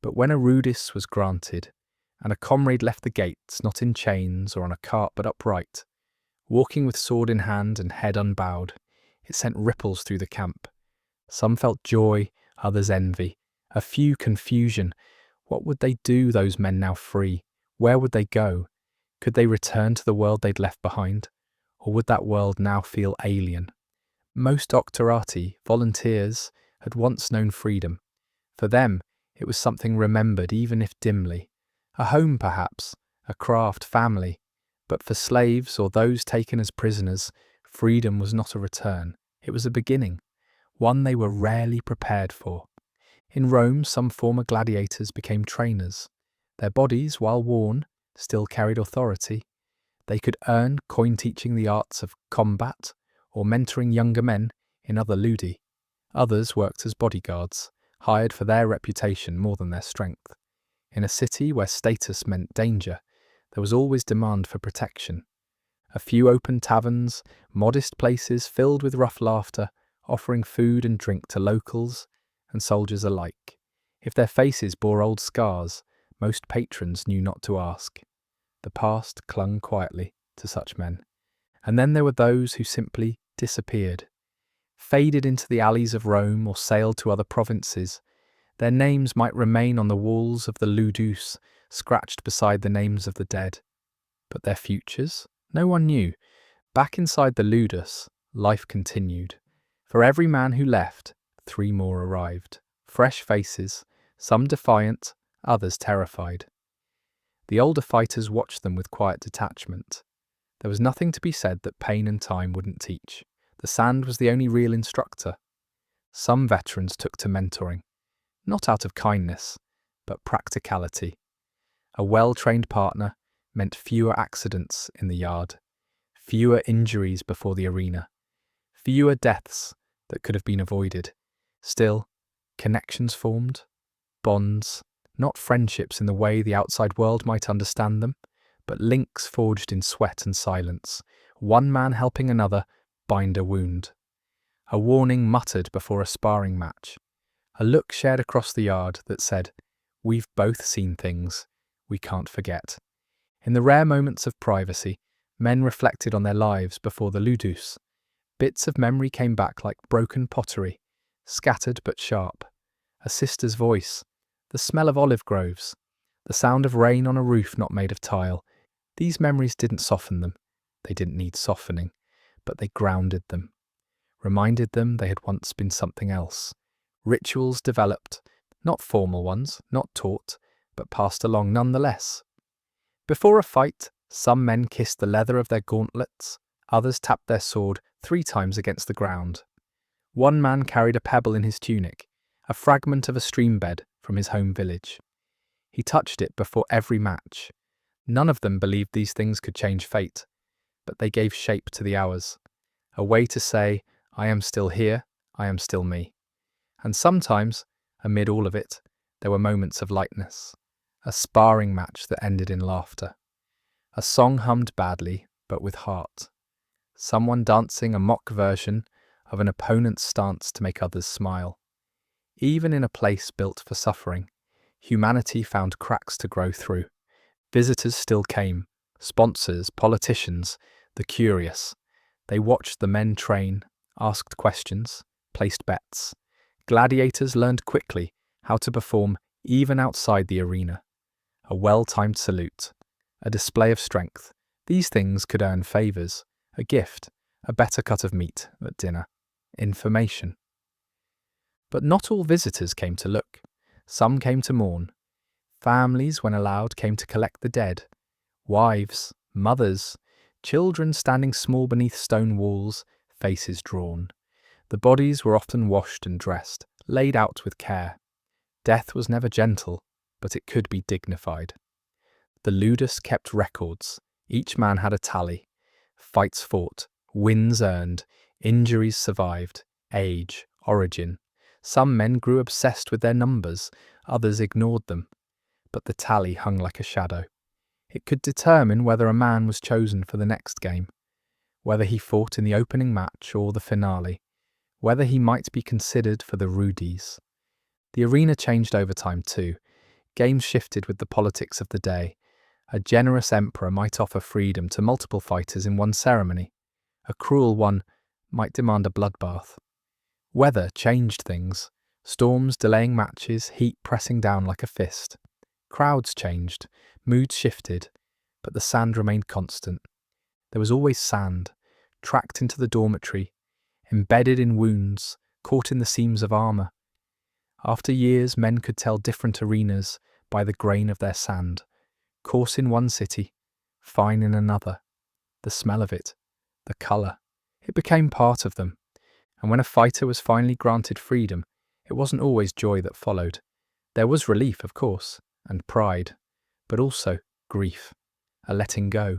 But when a rudis was granted, and a comrade left the gates, not in chains or on a cart but upright, walking with sword in hand and head unbowed, it sent ripples through the camp. Some felt joy, others envy, a few confusion. What would they do, those men now free? Where would they go? Could they return to the world they'd left behind? Or would that world now feel alien? Most doctorati, volunteers, had once known freedom. For them, it was something remembered, even if dimly. A home, perhaps, a craft, family. But for slaves or those taken as prisoners, freedom was not a return. It was a beginning, one they were rarely prepared for. In Rome, some former gladiators became trainers. Their bodies, while worn, still carried authority. They could earn coin teaching the arts of combat or mentoring younger men in other ludi. Others worked as bodyguards, hired for their reputation more than their strength. In a city where status meant danger, there was always demand for protection. A few open taverns, modest places filled with rough laughter, offering food and drink to locals and soldiers alike. If their faces bore old scars, most patrons knew not to ask. The past clung quietly to such men. And then there were those who simply disappeared, faded into the alleys of Rome or sailed to other provinces. Their names might remain on the walls of the Ludus, scratched beside the names of the dead. But their futures? No one knew. Back inside the Ludus, life continued. For every man who left, 3 more arrived. Fresh faces, some defiant, others terrified. The older fighters watched them with quiet detachment. There was nothing to be said that pain and time wouldn't teach. The sand was the only real instructor. Some veterans took to mentoring, not out of kindness, but practicality. A well-trained partner meant fewer accidents in the yard, fewer injuries before the arena, fewer deaths that could have been avoided. Still, connections formed, bonds, not friendships in the way the outside world might understand them, but links forged in sweat and silence, one man helping another bind a wound. A warning muttered before a sparring match. A look shared across the yard that said, "We've both seen things we can't forget." In the rare moments of privacy, men reflected on their lives before the Ludus. Bits of memory came back like broken pottery, scattered but sharp. A sister's voice, the smell of olive groves, the sound of rain on a roof not made of tile. These memories didn't soften them. They didn't need softening, but they grounded them, reminded them they had once been something else. Rituals developed, not formal ones, not taught, but passed along nonetheless. Before a fight, some men kissed the leather of their gauntlets, others tapped their sword 3 times against the ground. One man carried a pebble in his tunic, a fragment of a stream bed from his home village. He touched it before every match. None of them believed these things could change fate, but they gave shape to the hours. A way to say, "I am still here, I am still me." And sometimes, amid all of it, there were moments of lightness. A sparring match that ended in laughter. A song hummed badly, but with heart. Someone dancing a mock version of an opponent's stance to make others smile. Even in a place built for suffering, humanity found cracks to grow through. Visitors still came, sponsors, politicians, the curious. They watched the men train, asked questions, placed bets. Gladiators learned quickly how to perform even outside the arena. A well-timed salute, a display of strength. These things could earn favours, a gift, a better cut of meat at dinner, information. But not all visitors came to look. Some came to mourn. Families, when allowed, came to collect the dead. Wives, mothers, children standing small beneath stone walls, faces drawn. The bodies were often washed and dressed, laid out with care. Death was never gentle, but it could be dignified. The Ludus kept records. Each man had a tally. Fights fought, wins earned, injuries survived, age, origin. Some men grew obsessed with their numbers, others ignored them. But the tally hung like a shadow. It could determine whether a man was chosen for the next game, whether he fought in the opening match or the finale, whether he might be considered for the rudis. The arena changed over time too. Games shifted with the politics of the day. A generous emperor might offer freedom to multiple fighters in one ceremony. A cruel one might demand a bloodbath. Weather changed things. Storms delaying matches, heat pressing down like a fist. Crowds changed, moods shifted, but the sand remained constant. There was always sand, tracked into the dormitory, embedded in wounds, caught in the seams of armour. After years, men could tell different arenas by the grain of their sand. Coarse in one city, fine in another. The smell of it, the colour, it became part of them. And when a fighter was finally granted freedom, it wasn't always joy that followed. There was relief, of course, and pride, but also grief, a letting go.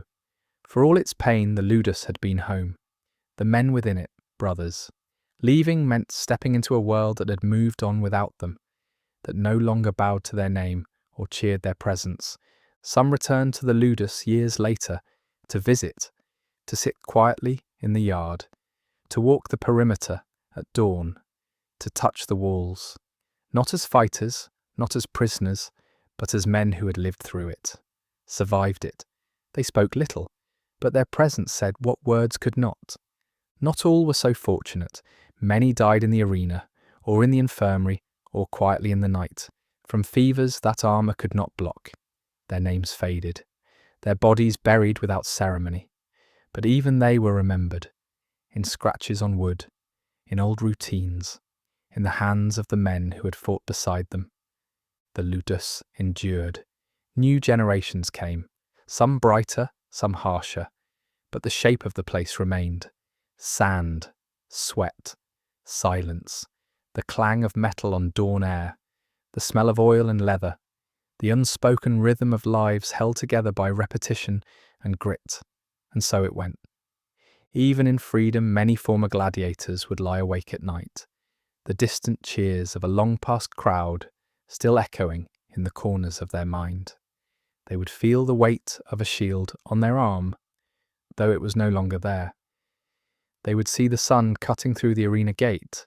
For all its pain, the Ludus had been home. The men within it, brothers. Leaving meant stepping into a world that had moved on without them, that no longer bowed to their name or cheered their presence. Some returned to the Ludus years later, to visit, to sit quietly in the yard, to walk the perimeter at dawn, to touch the walls, not as fighters, not as prisoners, but as men who had lived through it, survived it. They spoke little, but their presence said what words could not. Not all were so fortunate. Many died in the arena, or in the infirmary, or quietly in the night, from fevers that armour could not block. Their names faded, their bodies buried without ceremony. But even they were remembered, in scratches on wood, in old routines, in the hands of the men who had fought beside them. The Ludus endured. New generations came, some brighter, some harsher, but the shape of the place remained. Sand, sweat, silence. the clang of metal on dawn air, the smell of oil and leather, the unspoken rhythm of lives held together by repetition and grit. And so it went. Even in freedom, many former gladiators would lie awake at night, the distant cheers of a long-past crowd still echoing in the corners of their mind. They would feel the weight of a shield on their arm, though it was no longer there. They would see the sun cutting through the arena gate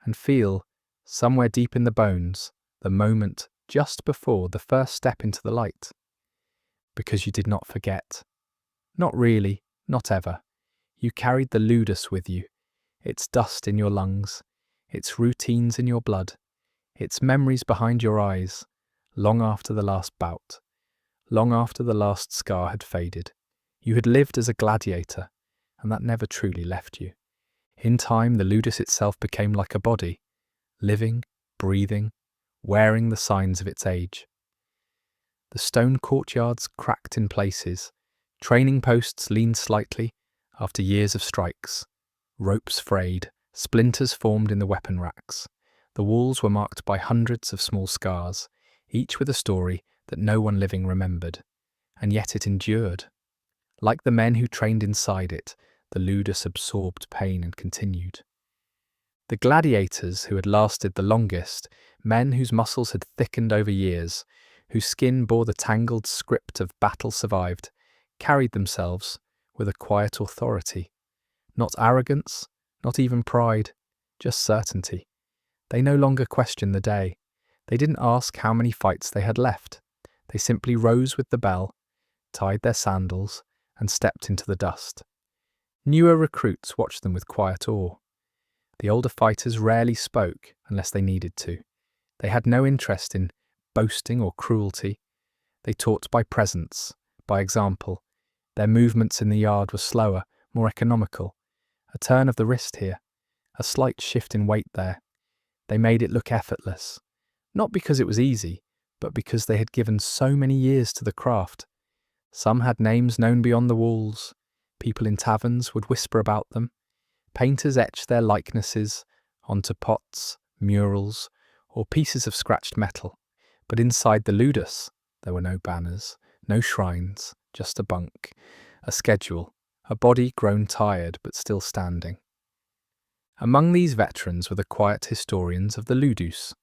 and feel, somewhere deep in the bones, the moment just before the first step into the light. Because you did not forget. Not really, not ever. You carried the Ludus with you, its dust in your lungs, its routines in your blood, its memories behind your eyes, long after the last bout, long after the last scar had faded. You had lived as a gladiator, and that never truly left you. In time, the Ludus itself became like a body, living, breathing, wearing the signs of its age. The stone courtyards cracked in places, training posts leaned slightly after years of strikes, ropes frayed, splinters formed in the weapon racks. The walls were marked by hundreds of small scars, each with a story that no one living remembered, and yet it endured. Like the men who trained inside it, the Ludus absorbed pain and continued. The gladiators who had lasted the longest, men whose muscles had thickened over years, whose skin bore the tangled script of battle survived, carried themselves with a quiet authority. Not arrogance, not even pride, just certainty. They no longer questioned the day. They didn't ask how many fights they had left. They simply rose with the bell, tied their sandals, and stepped into the dust. Newer recruits watched them with quiet awe. The older fighters rarely spoke unless they needed to. They had no interest in boasting or cruelty. They taught by presence, by example. Their movements in the yard were slower, more economical. A turn of the wrist here, a slight shift in weight there. They made it look effortless, not because it was easy, but because they had given so many years to the craft. Some had names known beyond the walls. People in taverns would whisper about them. Painters etched their likenesses onto pots, murals, or pieces of scratched metal. But inside the Ludus, there were no banners, no shrines, just a bunk, a schedule, a body grown tired but still standing. Among these veterans were the quiet historians of the Ludus.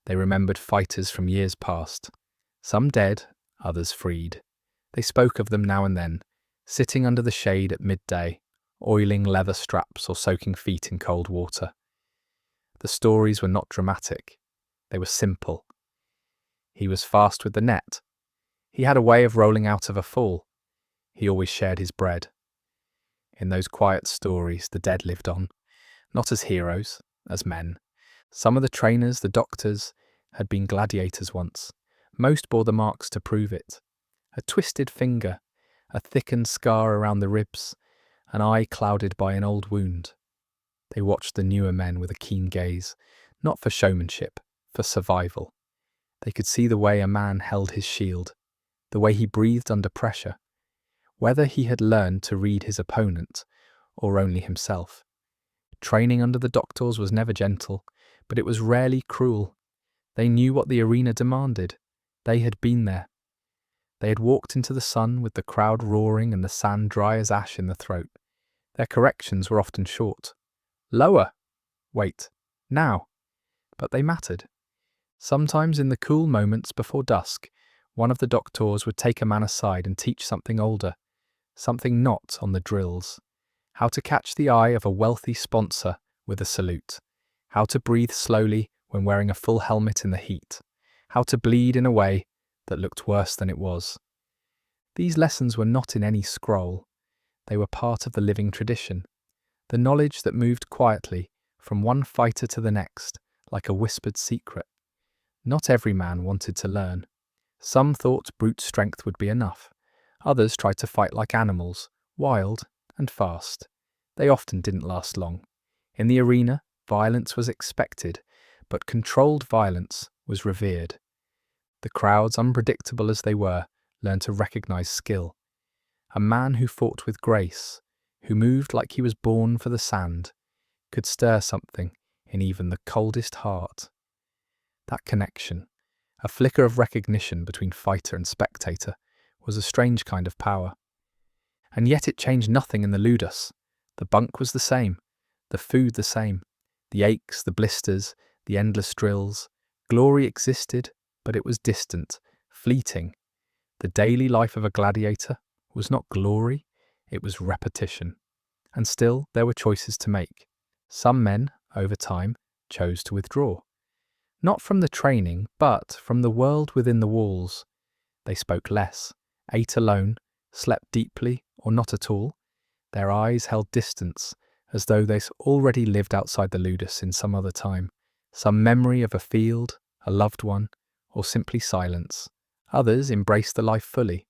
They remembered fighters from years past, some dead, others freed. They spoke of them now and then, sitting under the shade at midday, oiling leather straps or soaking feet in cold water. The stories were not dramatic. They were simple. He was fast with the net. He had a way of rolling out of a fall. He always shared his bread. In those quiet stories, the dead lived on, not as heroes, as men. Some of the trainers, the doctors, had been gladiators once. Most bore the marks to prove it. A twisted finger, a thickened scar around the ribs, an eye clouded by an old wound. They watched the newer men with a keen gaze, not for showmanship, for survival. They could see the way a man held his shield, the way he breathed under pressure, whether he had learned to read his opponent or only himself. Training under the doctors was never gentle, but it was rarely cruel. They knew what the arena demanded. They had been there. They had walked into the sun with the crowd roaring and the sand dry as ash in the throat. Their corrections were often short. Lower! Wait. Now! But they mattered. Sometimes in the cool moments before dusk, one of the doctors would take a man aside and teach something older, something not on the drills. How to catch the eye of a wealthy sponsor with a salute. How to breathe slowly when wearing a full helmet in the heat. How to bleed in a way that looked worse than it was. These lessons were not in any scroll. They were part of the living tradition. The knowledge that moved quietly from one fighter to the next, like a whispered secret. Not every man wanted to learn. Some thought brute strength would be enough. Others tried to fight like animals, wild and fast. They often didn't last long. In the arena, violence was expected, but controlled violence was revered. The crowds, unpredictable as they were, learned to recognize skill. A man who fought with grace, who moved like he was born for the sand, could stir something in even the coldest heart. That connection, a flicker of recognition between fighter and spectator, was a strange kind of power. And yet it changed nothing in the Ludus. The bunk was the same, the food the same, the aches, the blisters, the endless drills. Glory existed, but it was distant, fleeting. The daily life of a gladiator was not glory, it was repetition. And still there were choices to make. Some men, over time, chose to withdraw. Not from the training, but from the world within the walls. They spoke less, ate alone, slept deeply or not at all. Their eyes held distance, as though they already lived outside the Ludus in some other time, some memory of a field, a loved one, or simply silence. Others embraced the life fully.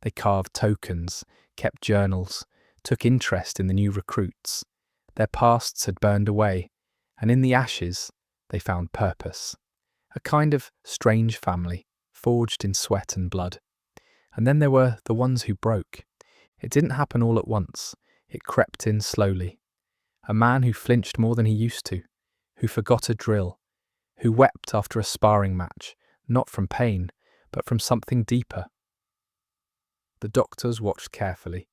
They carved tokens, kept journals, took interest in the new recruits. Their pasts had burned away, and in the ashes they found purpose. A kind of strange family, forged in sweat and blood. And then there were the ones who broke. It didn't happen all at once. It crept in slowly. A man who flinched more than he used to, who forgot a drill, who wept after a sparring match, not from pain, but from something deeper. The doctors watched carefully.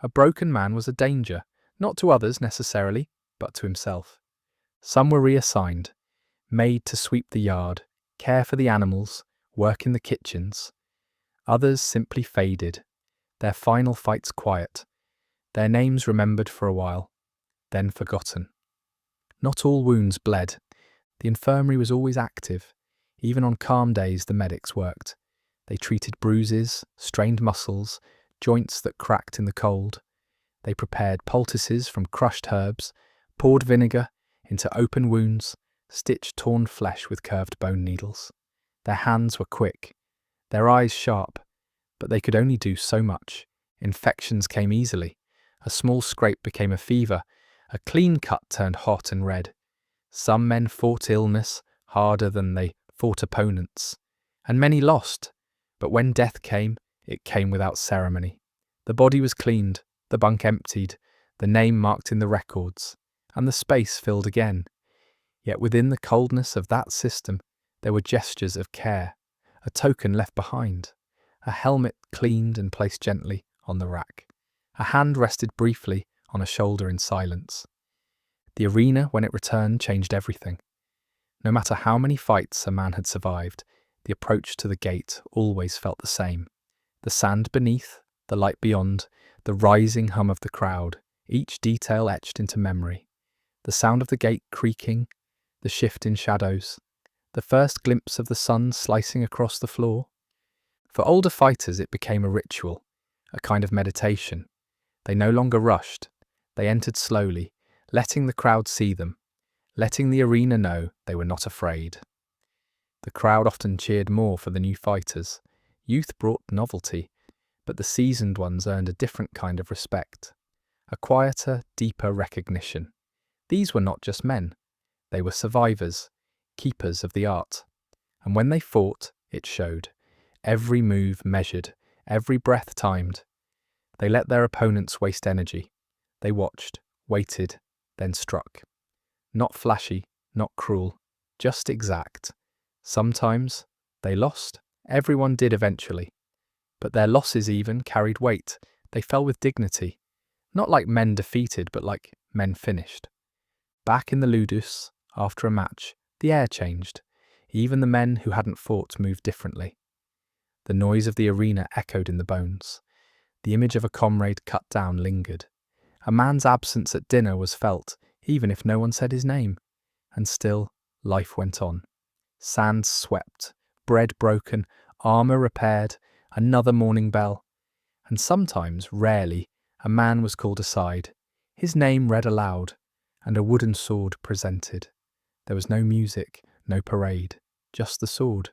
A broken man was a danger, not to others necessarily, but to himself. Some were reassigned, made to sweep the yard, care for the animals, work in the kitchens. Others simply faded, their final fights quiet, their names remembered for a while, then forgotten. Not all wounds bled. The infirmary was always active. Even on calm days the medics worked. They treated bruises, strained muscles, joints that cracked in the cold. They prepared poultices from crushed herbs, poured vinegar into open wounds, stitched torn flesh with curved bone needles. Their hands were quick, their eyes sharp, but they could only do so much. Infections came easily. A small scrape became a fever. A clean cut turned hot and red. Some men fought illness harder than they fought opponents, and many lost. But when death came, it came without ceremony. The body was cleaned, the bunk emptied, the name marked in the records, and the space filled again. Yet within the coldness of that system, there were gestures of care, a token left behind, a helmet cleaned and placed gently on the rack. A hand rested briefly on a shoulder in silence. The arena, when it returned, changed everything. No matter how many fights a man had survived, the approach to the gate always felt the same. The sand beneath, the light beyond, the rising hum of the crowd, each detail etched into memory. The sound of the gate creaking, the shift in shadows, the first glimpse of the sun slicing across the floor. For older fighters it became a ritual, a kind of meditation. They no longer rushed. They entered slowly, letting the crowd see them, letting the arena know they were not afraid. The crowd often cheered more for the new fighters. Youth brought novelty, but the seasoned ones earned a different kind of respect, a quieter, deeper recognition. These were not just men. They were survivors, keepers of the art. And when they fought, it showed. Every move measured, every breath timed. They let their opponents waste energy. They watched, waited, then struck. Not flashy, not cruel, just exact. Sometimes they lost. Everyone did eventually. But their losses even carried weight. They fell with dignity. Not like men defeated, but like men finished. Back in the Ludus, after a match, the air changed. Even the men who hadn't fought moved differently. The noise of the arena echoed in the bones. The image of a comrade cut down lingered. A man's absence at dinner was felt, even if no one said his name. And still, life went on. Sand swept, bread broken, armour repaired, another morning bell. And sometimes, rarely, a man was called aside, his name read aloud, and a wooden sword presented. There was no music, no parade, just the sword.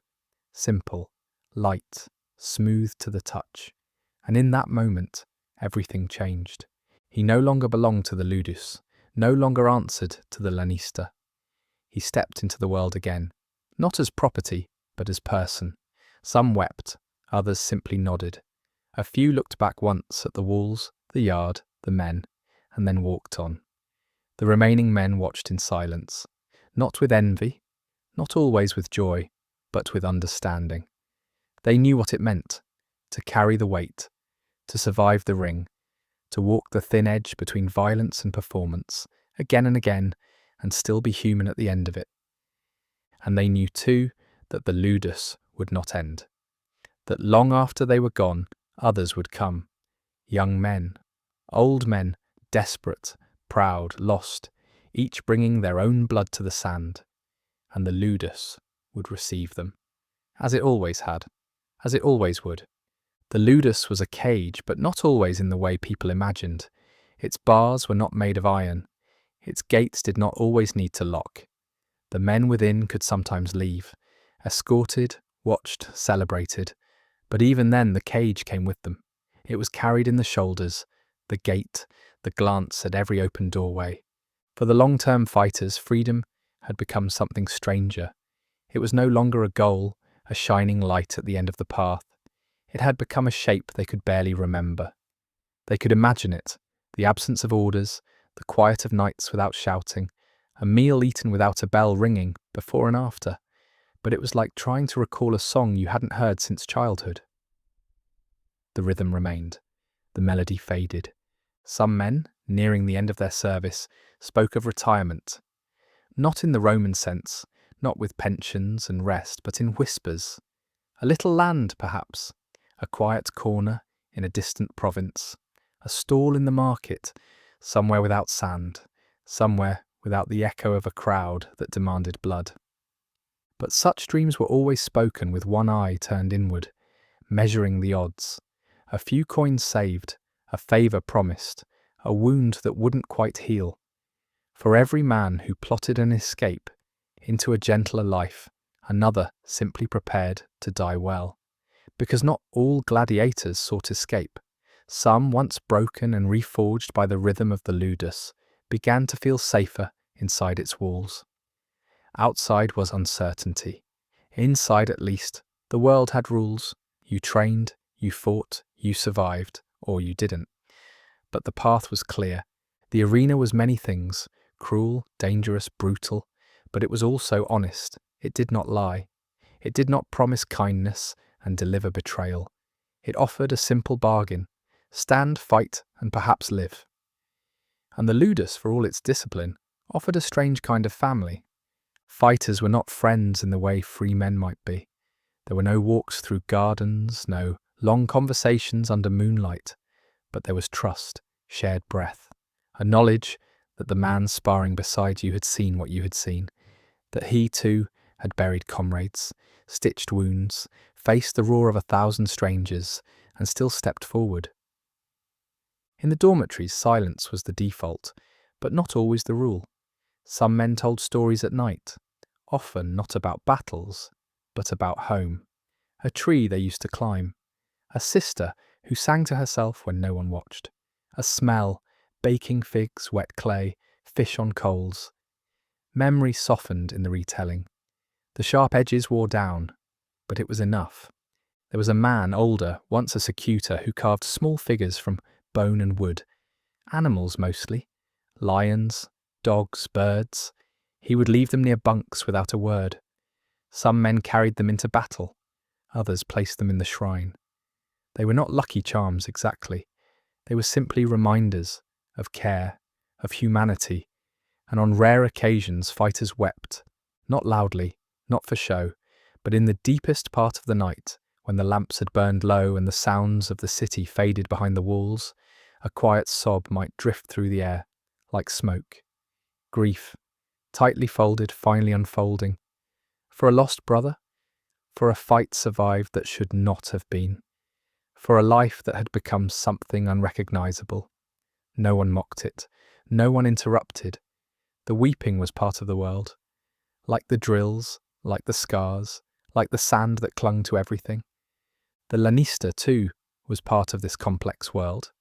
Simple, light, smooth to the touch. And in that moment, everything changed. He no longer belonged to the Ludus, no longer answered to the lanistae. He stepped into the world again, not as property, but as person. Some wept, others simply nodded. A few looked back once at the walls, the yard, the men, and then walked on. The remaining men watched in silence. not with envy, not always with joy, but with understanding. They knew what it meant to carry the weight, to survive the ring, to walk the thin edge between violence and performance, again and again, and still be human at the end of it. And they knew too that the Ludus would not end, that long after they were gone, others would come, young men, old men, desperate, proud, lost, each bringing their own blood to the sand, and the Ludus would receive them, as it always had, as it always would. The Ludus was a cage, but not always in the way people imagined. Its bars were not made of iron. Its gates did not always need to lock. The men within could sometimes leave, escorted, watched, celebrated, but even then the cage came with them. It was carried in the shoulders, the gate, the glance at every open doorway. For the long-term fighters, freedom had become something stranger. It was no longer a goal, a shining light at the end of the path. It had become a shape they could barely remember. They could imagine it, the absence of orders, the quiet of nights without shouting, a meal eaten without a bell ringing before and after, but it was like trying to recall a song you hadn't heard since childhood. The rhythm remained. The melody faded. Some men, nearing the end of their service, spoke of retirement. Not in the Roman sense, not with pensions and rest, but in whispers. A little land, perhaps, a quiet corner in a distant province, a stall in the market, somewhere without sand, somewhere without the echo of a crowd that demanded blood. But such dreams were always spoken with one eye turned inward, measuring the odds. A few coins saved, a favour promised, a wound that wouldn't quite heal. For every man who plotted an escape into a gentler life, another simply prepared to die well. Because not all gladiators sought escape. Some, once broken and reforged by the rhythm of the Ludus, began to feel safer inside its walls. Outside was uncertainty. Inside, at least, the world had rules. You trained, you fought, you survived, or you didn't. But the path was clear. The arena was many things, cruel, dangerous, brutal, but it was also honest. It did not lie. It did not promise kindness and deliver betrayal. It offered a simple bargain: stand, fight, and perhaps live. And the Ludus, for all its discipline, offered a strange kind of family. Fighters were not friends in the way free men might be. There were no walks through gardens, no long conversations under moonlight, but there was trust, shared breath, a knowledge that the man sparring beside you had seen what you had seen, that he too had buried comrades, stitched wounds, faced the roar of 1,000 strangers, and still stepped forward. In the dormitories, silence was the default, but not always the rule. Some men told stories at night, often not about battles, but about home. A tree they used to climb, a sister who sang to herself when no one watched, a smell, baking figs, wet clay, fish on coals. Memory softened in the retelling. The sharp edges wore down, but it was enough. There was a man, older, once a secutor, who carved small figures from bone and wood. Animals mostly. Lions, dogs, birds. He would leave them near bunks without a word. Some men carried them into battle. Others placed them in the shrine. They were not lucky charms exactly. They were simply reminders of care, of humanity, and on rare occasions fighters wept, not loudly, not for show, but in the deepest part of the night, when the lamps had burned low and the sounds of the city faded behind the walls, a quiet sob might drift through the air, like smoke. Grief, tightly folded, finally unfolding. For a lost brother? For a fight survived that should not have been. For a life that had become something unrecognizable. No one mocked it. No one interrupted. The weeping was part of the world. Like the drills, like the scars, like the sand that clung to everything. The lanistae, too, was part of this complex world.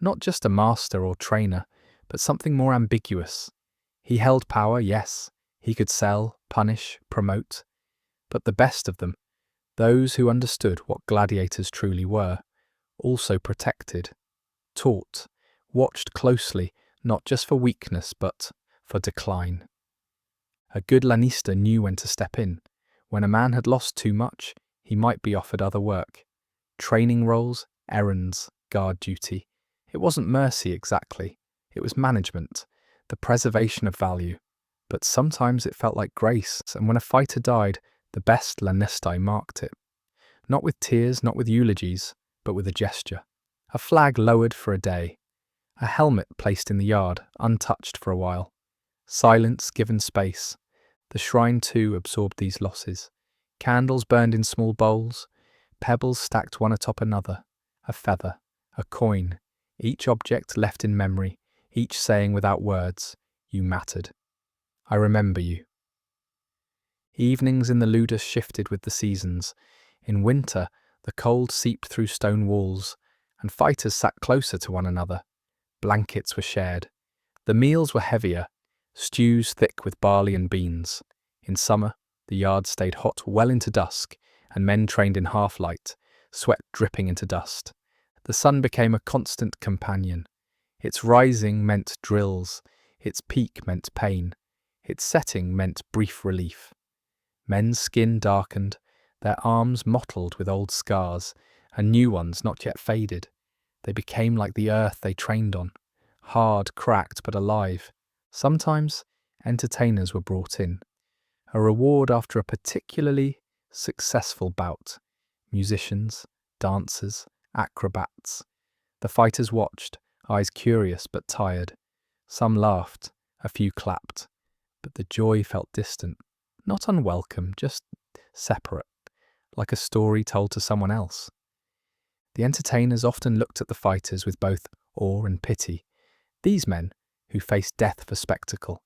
Not just a master or trainer, but something more ambiguous. He held power, yes. He could sell, punish, promote. But the best of them, those who understood what gladiators truly were, also protected, taught, watched closely, not just for weakness, but for decline. A good lanistae knew when to step in. When a man had lost too much, he might be offered other work. Training roles, errands, guard duty. It wasn't mercy exactly. It was management, the preservation of value. But sometimes it felt like grace, and when a fighter died, the best lanistae marked it. Not with tears, not with eulogies, but with a gesture. A flag lowered for a day. A helmet placed in the yard, untouched for a while. Silence given space. The shrine too absorbed these losses. Candles burned in small bowls, pebbles stacked one atop another, a feather, a coin, each object left in memory, each saying without words, "You mattered. I remember you." Evenings in the Ludus shifted with the seasons. In winter, the cold seeped through stone walls, and fighters sat closer to one another. Blankets were shared. The meals were heavier, stews thick with barley and beans. In summer, the yard stayed hot well into dusk, and men trained in half-light, sweat dripping into dust. The sun became a constant companion. Its rising meant drills, its peak meant pain, its setting meant brief relief. Men's skin darkened, their arms mottled with old scars, and new ones not yet faded. They became like the earth they trained on, hard, cracked, but alive. Sometimes entertainers were brought in, a reward after a particularly successful bout. Musicians, dancers, acrobats. The fighters watched, eyes curious but tired. Some laughed, a few clapped, but the joy felt distant, not unwelcome, just separate, like a story told to someone else. The entertainers often looked at the fighters with both awe and pity. These men who faced death for spectacle.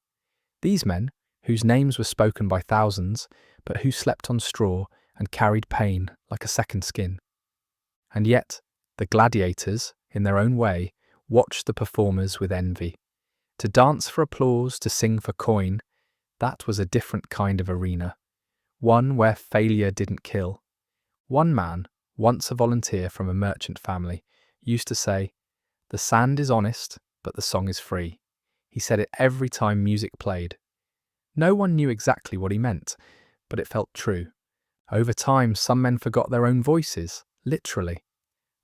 These men whose names were spoken by thousands, but who slept on straw and carried pain like a second skin. And yet, the gladiators, in their own way, watched the performers with envy. To dance for applause, to sing for coin, that was a different kind of arena. One where failure didn't kill. One man, once a volunteer from a merchant family, used to say, "The sand is honest, but the song is free." He said it every time music played. No one knew exactly what he meant, but it felt true. Over time, some men forgot their own voices, literally.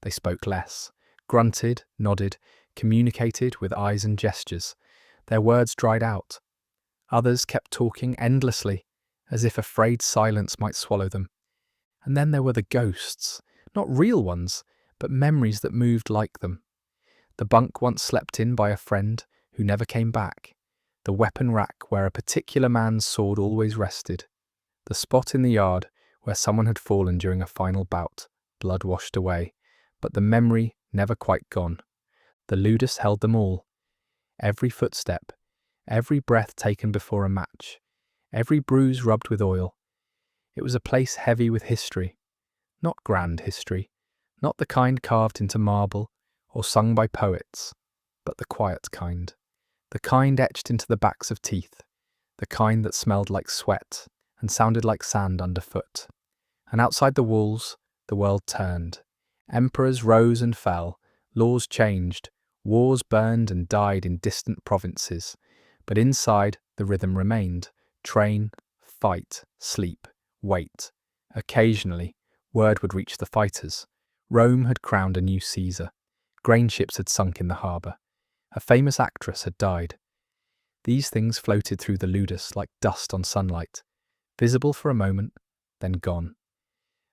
They spoke less, grunted, nodded, communicated with eyes and gestures. Their words dried out. Others kept talking endlessly, as if afraid silence might swallow them. And then there were the ghosts, not real ones, but memories that moved like them. The bunk once slept in by a friend who never came back. The weapon rack where a particular man's sword always rested. The spot in the yard where someone had fallen during a final bout, blood washed away, but the memory never quite gone. The Ludus held them all. Every footstep, every breath taken before a match, every bruise rubbed with oil. It was a place heavy with history. Not grand history, not the kind carved into marble or sung by poets, but the quiet kind. The kind etched into the backs of teeth, the kind that smelled like sweat and sounded like sand underfoot. And outside the walls, the world turned. Emperors rose and fell, laws changed, wars burned and died in distant provinces. But inside, the rhythm remained. Train, fight, sleep, wait. Occasionally, word would reach the fighters. Rome had crowned a new Caesar. Grain ships had sunk in the harbour. A famous actress had died. These things floated through the Ludus like dust on sunlight, visible for a moment, then gone.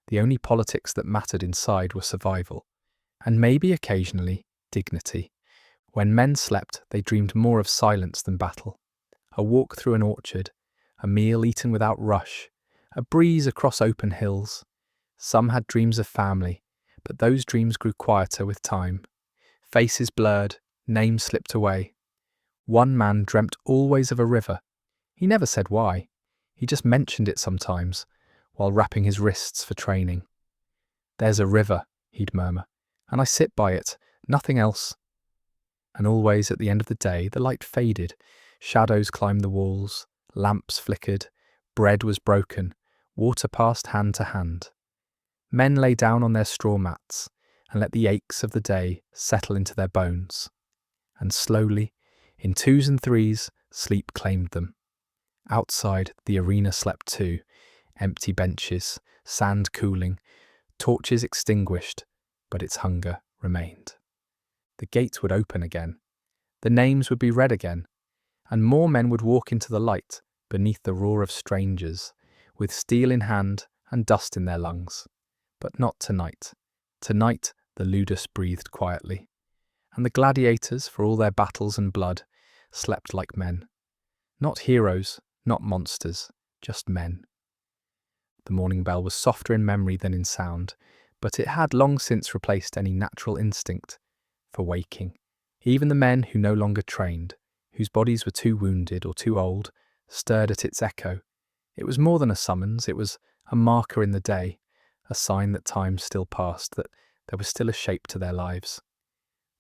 The only politics that mattered inside were survival, and maybe occasionally dignity. When men slept, they dreamed more of silence than battle. A walk through an orchard, a meal eaten without rush, a breeze across open hills. Some had dreams of family, but those dreams grew quieter with time. Faces blurred, names slipped away. One man dreamt always of a river. He never said why. He just mentioned it sometimes, while wrapping his wrists for training. "There's a river," he'd murmur, "and I sit by it, nothing else." And always at the end of the day, the light faded. Shadows climbed the walls, lamps flickered, bread was broken, water passed hand to hand. Men lay down on their straw mats and let the aches of the day settle into their bones. And slowly, in twos and threes, sleep claimed them. Outside, the arena slept too, empty benches, sand cooling, torches extinguished, but its hunger remained. The gates would open again, the names would be read again, and more men would walk into the light beneath the roar of strangers, with steel in hand and dust in their lungs. But not tonight. Tonight, the Ludus breathed quietly, and the gladiators, for all their battles and blood, slept like men. Not heroes, not monsters, just men. The morning bell was softer in memory than in sound, but it had long since replaced any natural instinct for waking. Even the men who no longer trained, whose bodies were too wounded or too old, stirred at its echo. It was more than a summons, it was a marker in the day, a sign that time still passed, that there was still a shape to their lives.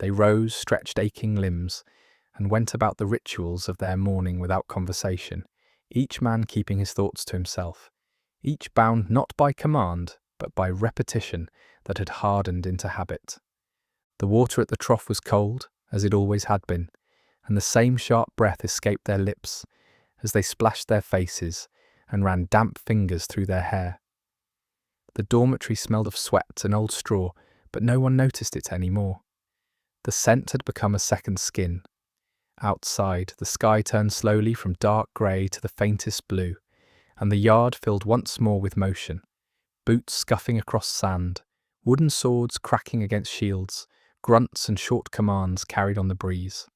They rose, stretched aching limbs, and went about the rituals of their morning without conversation, each man keeping his thoughts to himself, each bound not by command, but by repetition that had hardened into habit. The water at the trough was cold, as it always had been, and the same sharp breath escaped their lips as they splashed their faces and ran damp fingers through their hair. The dormitory smelled of sweat and old straw, but no one noticed it any more. The scent had become a second skin. Outside, the sky turned slowly from dark grey to the faintest blue, and the yard filled once more with motion, boots scuffing across sand, wooden swords cracking against shields, grunts and short commands carried on the breeze.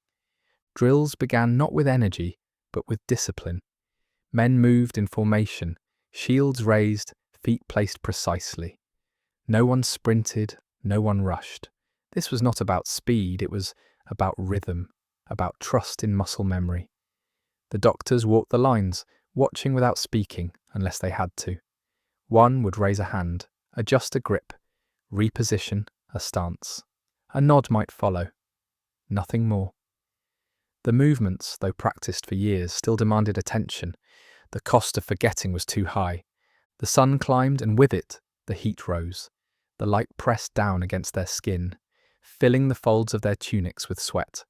Drills began not with energy, but with discipline. Men moved in formation, shields raised, feet placed precisely. No one sprinted, no one rushed. This was not about speed, it was about rhythm, about trust in muscle memory. The doctors walked the lines, watching without speaking, unless they had to. One would raise a hand, adjust a grip, reposition a stance. A nod might follow. Nothing more. The movements, though practiced for years, still demanded attention. The cost of forgetting was too high. The sun climbed, and with it, the heat rose. The light pressed down against their skin, filling the folds of their tunics with sweat.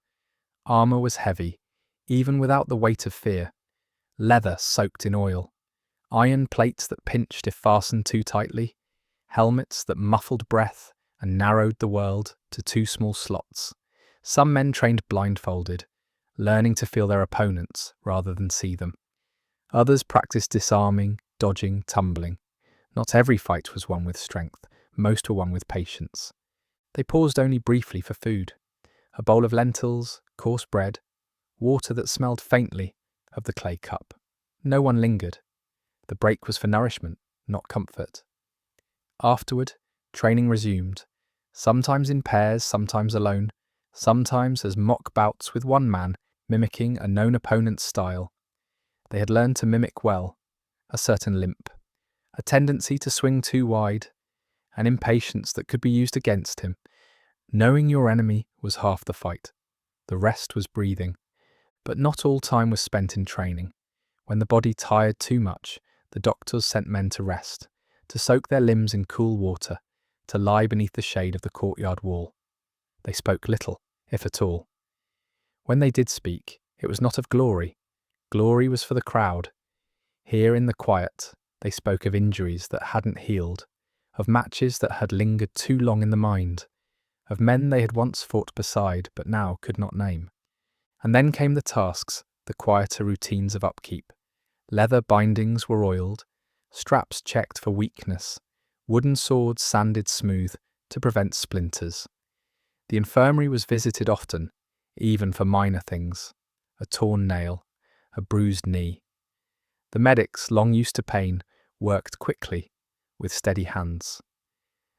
Armour was heavy, even without the weight of fear. Leather soaked in oil. Iron plates that pinched if fastened too tightly. Helmets that muffled breath and narrowed the world to two small slots. Some men trained blindfolded, learning to feel their opponents rather than see them. Others practiced disarming, dodging, tumbling. Not every fight was won with strength, most were won with patience. They paused only briefly for food. A bowl of lentils, coarse bread, water that smelled faintly of the clay cup. No one lingered. The break was for nourishment, not comfort. Afterward, training resumed, sometimes in pairs, sometimes alone, sometimes as mock bouts with one man, mimicking a known opponent's style. They had learned to mimic well, a certain limp, a tendency to swing too wide, an impatience that could be used against him. Knowing your enemy was half the fight. The rest was breathing. But not all time was spent in training. When the body tired too much, the doctors sent men to rest, to soak their limbs in cool water, to lie beneath the shade of the courtyard wall. They spoke little, if at all. When they did speak, it was not of glory. Glory was for the crowd. Here in the quiet, they spoke of injuries that hadn't healed, of matches that had lingered too long in the mind, of men they had once fought beside but now could not name. And then came the tasks, the quieter routines of upkeep. Leather bindings were oiled, straps checked for weakness, wooden swords sanded smooth to prevent splinters. The infirmary was visited often, even for minor things, a torn nail, a bruised knee. The medics, long used to pain, worked quickly, with steady hands.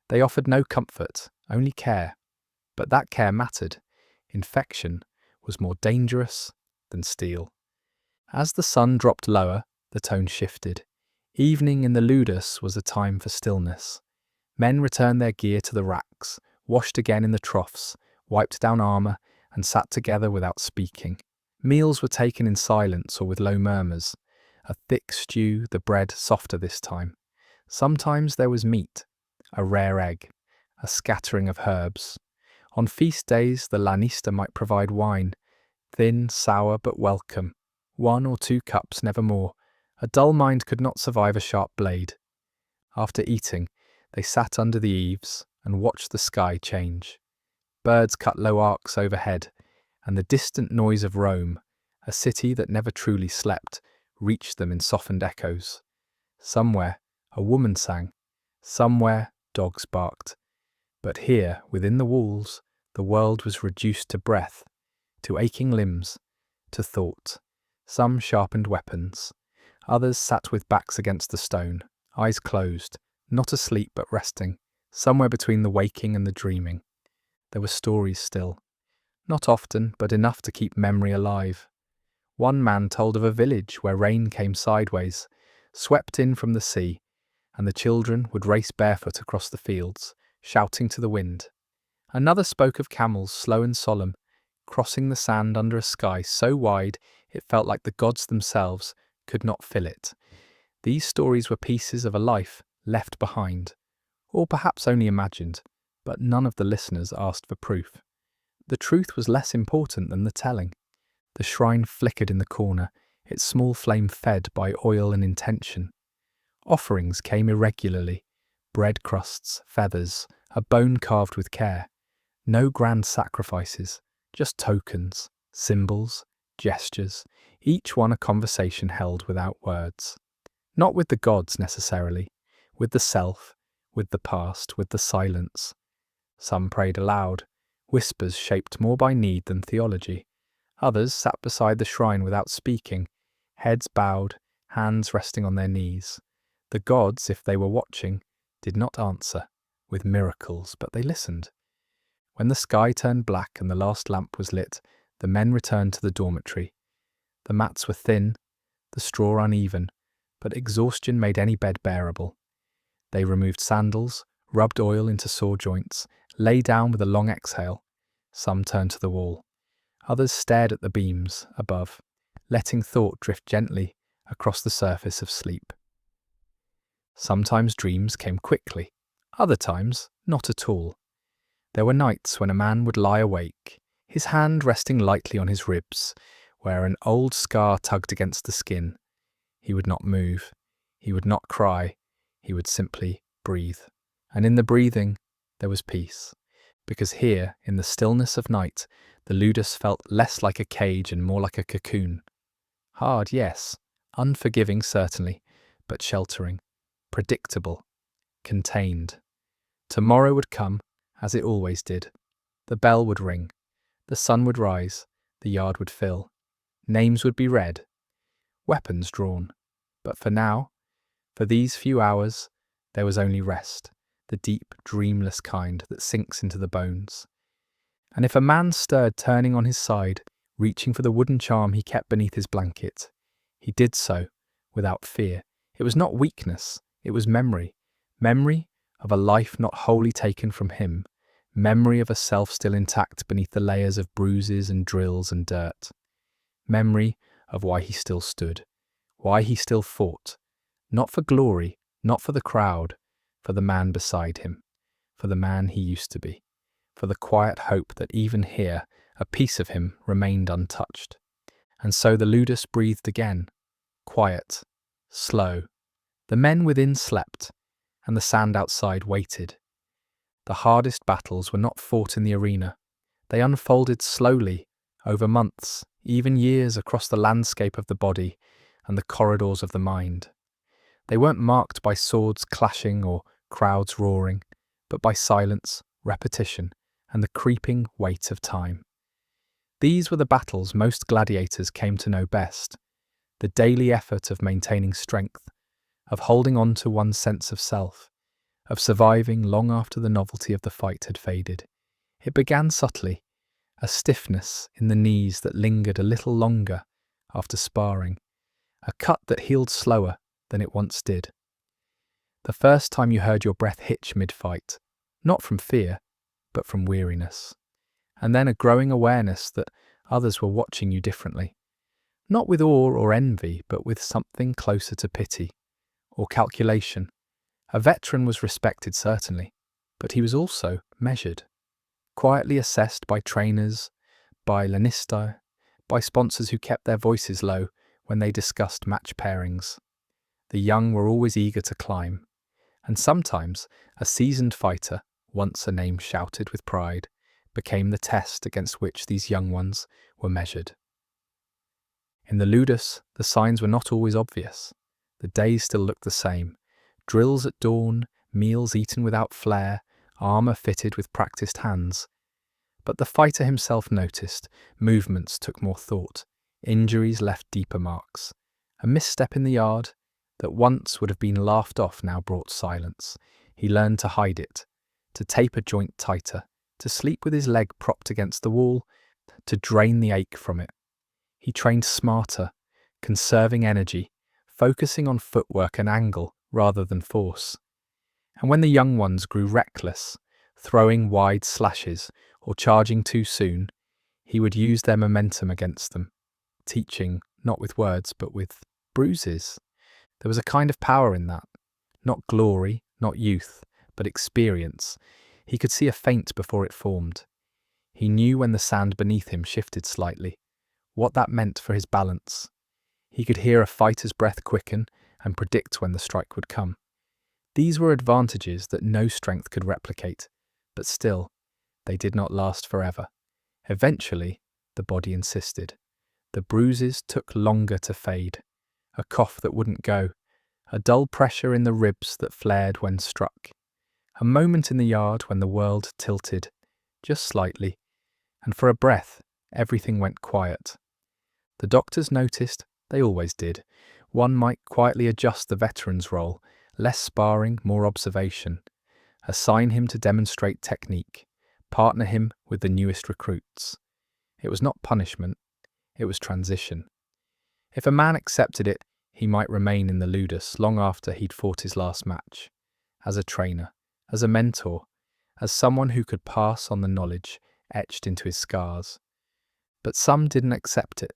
They offered no comfort, only care, but that care mattered. Infection was more dangerous than steel. As the sun dropped lower, the tone shifted. Evening in the Ludus was a time for stillness. Men returned their gear to the racks, washed again in the troughs, wiped down armour, and sat together without speaking. Meals were taken in silence or with low murmurs. A thick stew, the bread softer this time. Sometimes there was meat, a rare egg, a scattering of herbs. On feast days the lanistae might provide wine, thin, sour, but welcome, 1 or 2 cups, never more. A dull mind could not survive a sharp blade. After eating, they sat under the eaves and watched the sky change. Birds cut low arcs overhead, and the distant noise of Rome, a city that never truly slept, reached them in softened echoes. Somewhere, a woman sang. Somewhere, dogs barked. But here, within the walls, the world was reduced to breath, to aching limbs, to thought. Some sharpened weapons. Others sat with backs against the stone, eyes closed, not asleep but resting, somewhere between the waking and the dreaming. There were stories still. Not often, but enough to keep memory alive. One man told of a village where rain came sideways, swept in from the sea, and the children would race barefoot across the fields, shouting to the wind. Another spoke of camels, slow and solemn, crossing the sand under a sky so wide it felt like the gods themselves could not fill it. These stories were pieces of a life left behind, or perhaps only imagined, but none of the listeners asked for proof. The truth was less important than the telling. The shrine flickered in the corner, its small flame fed by oil and intention. Offerings came irregularly, bread crusts, feathers, a bone carved with care. No grand sacrifices, just tokens, symbols, gestures, each one a conversation held without words. Not with the gods necessarily, with the self, with the past, with the silence. Some prayed aloud, whispers shaped more by need than theology. Others sat beside the shrine without speaking, heads bowed, hands resting on their knees. The gods, if they were watching, did not answer with miracles, but they listened. When the sky turned black and the last lamp was lit, the men returned to the dormitory. The mats were thin, the straw uneven, but exhaustion made any bed bearable. They removed sandals, rubbed oil into sore joints, lay down with a long exhale. Some turned to the wall. Others stared at the beams above, letting thought drift gently across the surface of sleep. Sometimes dreams came quickly, other times not at all. There were nights when a man would lie awake, his hand resting lightly on his ribs, where an old scar tugged against the skin. He would not move, he would not cry, he would simply breathe. And in the breathing, there was peace, because here, in the stillness of night, the Ludus felt less like a cage and more like a cocoon. Hard, yes, unforgiving certainly, but sheltering, predictable, contained. Tomorrow would come, as it always did. The bell would ring, the sun would rise, the yard would fill, names would be read, weapons drawn. But for now, for these few hours, there was only rest, the deep, dreamless kind that sinks into the bones. And if a man stirred turning on his side, reaching for the wooden charm he kept beneath his blanket, he did so without fear. It was not weakness, it was memory. Memory of a life not wholly taken from him. Memory of a self still intact beneath the layers of bruises and drills and dirt. Memory of why he still stood, why he still fought. Not for glory, not for the crowd, for the man beside him, for the man he used to be, for the quiet hope that even here a piece of him remained untouched. And so the Ludus breathed again, quiet, slow. The men within slept, and the sand outside waited. The hardest battles were not fought in the arena. They unfolded slowly, over months, even years, across the landscape of the body and the corridors of the mind. They weren't marked by swords clashing or crowds roaring, but by silence, repetition, and the creeping weight of time. These were the battles most gladiators came to know best, the daily effort of maintaining strength, of holding on to one's sense of self, of surviving long after the novelty of the fight had faded. It began subtly, a stiffness in the knees that lingered a little longer after sparring, a cut that healed slower than it once did. The first time you heard your breath hitch mid-fight, not from fear, but from weariness. And then a growing awareness that others were watching you differently, not with awe or envy, but with something closer to pity or calculation. A veteran was respected certainly, but he was also measured, quietly assessed by trainers, by lanistae, by sponsors who kept their voices low when they discussed match pairings. The young were always eager to climb, and sometimes a seasoned fighter, once a name shouted with pride, became the test against which these young ones were measured. In the Ludus, the signs were not always obvious. The days still looked the same. Drills at dawn, meals eaten without flair, armour fitted with practised hands. But the fighter himself noticed movements took more thought, injuries left deeper marks. A misstep in the yard that once would have been laughed off now brought silence. He learned to hide it, to tape a joint tighter, to sleep with his leg propped against the wall, to drain the ache from it. He trained smarter, conserving energy, focusing on footwork and angle rather than force. And when the young ones grew reckless, throwing wide slashes or charging too soon, he would use their momentum against them, teaching not with words but with bruises. There was a kind of power in that, not glory, not youth, but experience. He could see a feint before it formed. He knew when the sand beneath him shifted slightly, what that meant for his balance. He could hear a fighter's breath quicken and predict when the strike would come. These were advantages that no strength could replicate, but still, they did not last forever. Eventually, the body insisted. The bruises took longer to fade. A cough that wouldn't go, a dull pressure in the ribs that flared when struck. A moment in the yard when the world tilted, just slightly, and for a breath, everything went quiet. The doctors noticed, they always did. One might quietly adjust the veteran's role, less sparring, more observation. Assign him to demonstrate technique, partner him with the newest recruits. It was not punishment, it was transition. If a man accepted it, he might remain in the Ludus long after he'd fought his last match. As a trainer, as a mentor, as someone who could pass on the knowledge etched into his scars. But some didn't accept it.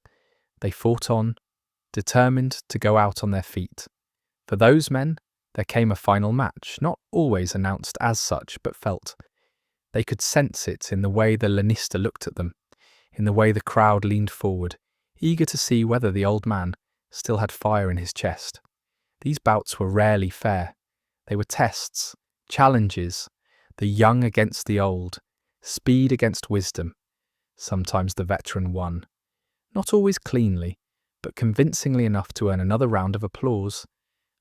They fought on, determined to go out on their feet. For those men, there came a final match, not always announced as such, but felt. They could sense it in the way the lanistae looked at them, in the way the crowd leaned forward, eager to see whether the old man still had fire in his chest. These bouts were rarely fair. They were tests, challenges, the young against the old, speed against wisdom. Sometimes the veteran won. Not always cleanly, but convincingly enough to earn another round of applause,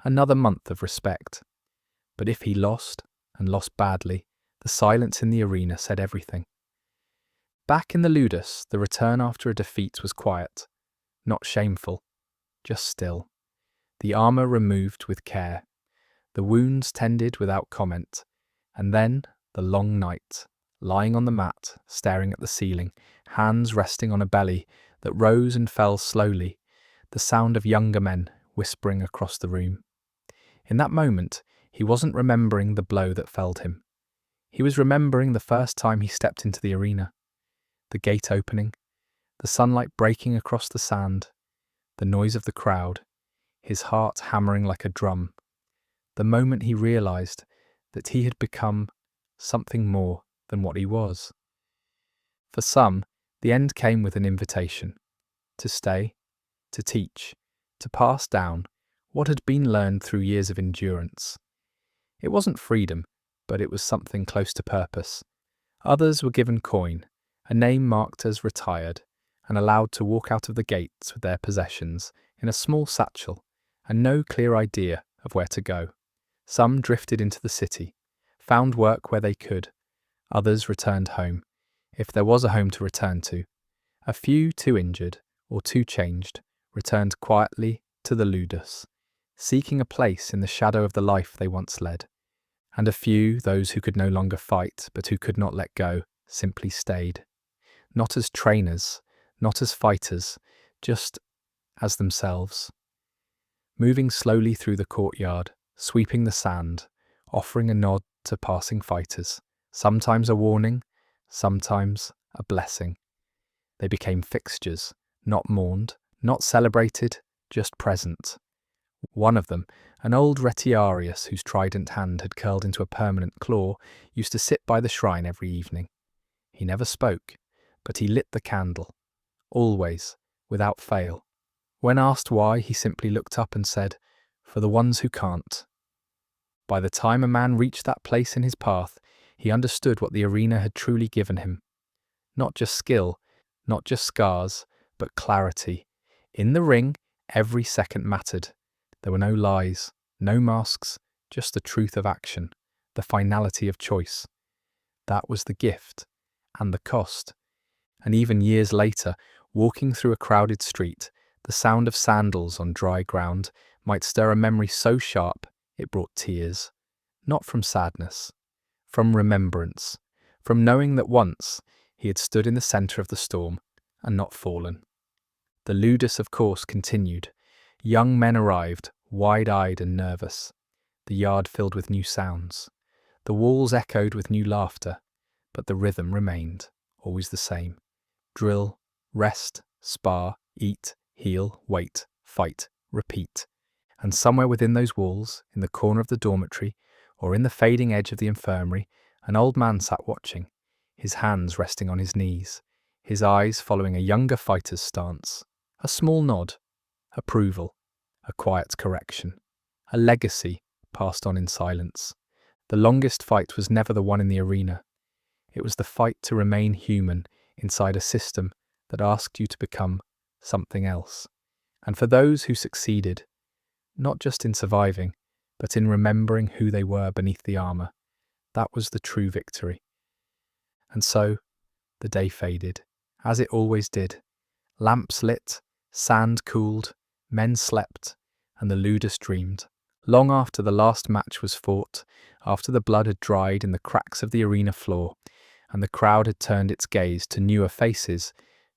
another month of respect. But if he lost, and lost badly, the silence in the arena said everything. Back in the Ludus, the return after a defeat was quiet, not shameful, just still. The armour removed with care, the wounds tended without comment, and then the long night, lying on the mat, staring at the ceiling, hands resting on a belly that rose and fell slowly, the sound of younger men whispering across the room. In that moment, he wasn't remembering the blow that felled him. He was remembering the first time he stepped into the arena. The gate opening, the sunlight breaking across the sand, the noise of the crowd, his heart hammering like a drum. The moment he realized that he had become something more than what he was. For some, the end came with an invitation to stay, to teach, to pass down what had been learned through years of endurance. It wasn't freedom, but it was something close to purpose. Others were given coin, a name marked as retired, and allowed to walk out of the gates with their possessions in a small satchel, and no clear idea of where to go. Some drifted into the city, found work where they could. Others returned home, if there was a home to return to. A few, too injured or too changed, returned quietly to the Ludus, seeking a place in the shadow of the life they once led. And a few, those who could no longer fight but who could not let go, simply stayed. Not as trainers, not as fighters, just as themselves. Moving slowly through the courtyard, sweeping the sand, offering a nod to passing fighters, sometimes a warning, sometimes a blessing. They became fixtures, not mourned, not celebrated, just present. One of them, an old retiarius whose trident hand had curled into a permanent claw, used to sit by the shrine every evening. He never spoke, but he lit the candle, always, without fail, When asked why, he simply looked up and said, "For the ones who can't." By the time a man reached that place in his path, he understood what the arena had truly given him. Not just skill, not just scars, but clarity. In the ring, every second mattered. There were no lies, no masks, just the truth of action, the finality of choice. That was the gift, and the cost. And even years later, walking through a crowded street, the sound of sandals on dry ground might stir a memory so sharp it brought tears. Not from sadness, from remembrance, from knowing that once he had stood in the centre of the storm and not fallen. The Ludus, of course, continued. Young men arrived, wide-eyed and nervous. The yard filled with new sounds. The walls echoed with new laughter, but the rhythm remained, always the same. Drill, rest, spar, eat, heal, wait, fight, repeat. And somewhere within those walls, in the corner of the dormitory, or in the fading edge of the infirmary, an old man sat watching, his hands resting on his knees, his eyes following a younger fighter's stance. A small nod, approval, a quiet correction, a legacy passed on in silence. The longest fight was never the one in the arena. It was the fight to remain human inside a system that asked you to become something else. And for those who succeeded, not just in surviving, but in remembering who they were beneath the armour, that was the true victory. And so, the day faded, as it always did. Lamps lit, sand cooled, men slept, and the Ludus dreamed. Long after the last match was fought, after the blood had dried in the cracks of the arena floor, and the crowd had turned its gaze to newer faces,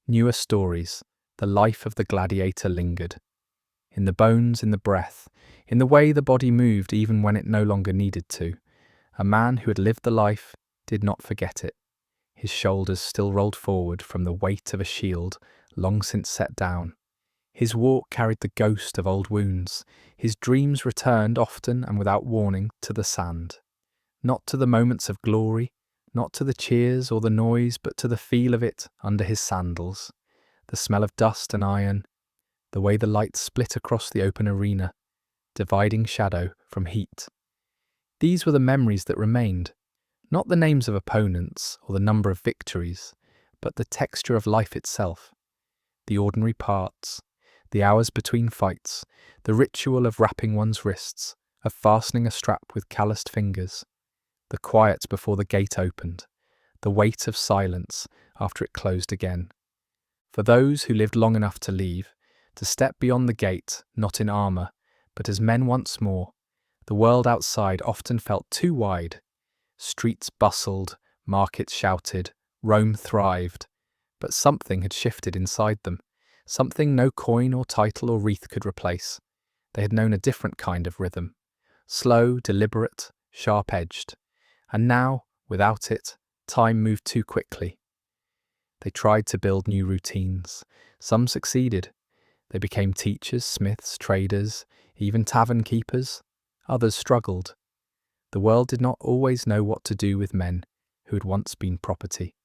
newer stories, the life of the gladiator lingered. In the bones, in the breath, in the way the body moved even when it no longer needed to. A man who had lived the life did not forget it. His shoulders still rolled forward from the weight of a shield long since set down. His walk carried the ghost of old wounds. His dreams returned often and without warning to the sand. Not to the moments of glory, not to the cheers or the noise, but to the feel of it under his sandals. The smell of dust and iron, the way the light split across the open arena, dividing shadow from heat. These were the memories that remained, not the names of opponents or the number of victories, but the texture of life itself. The ordinary parts, the hours between fights, the ritual of wrapping one's wrists, of fastening a strap with calloused fingers, the quiet before the gate opened, the weight of silence after it closed again. For those who lived long enough to leave, to step beyond the gate, not in armour, but as men once more, the world outside often felt too wide. Streets bustled, markets shouted, Rome thrived, but something had shifted inside them, something no coin or title or wreath could replace. They had known a different kind of rhythm, slow, deliberate, sharp-edged, and now, without it, time moved too quickly. They tried to build new routines. Some succeeded. They became teachers, smiths, traders, even tavern keepers. Others struggled. The world did not always know what to do with men who had once been property,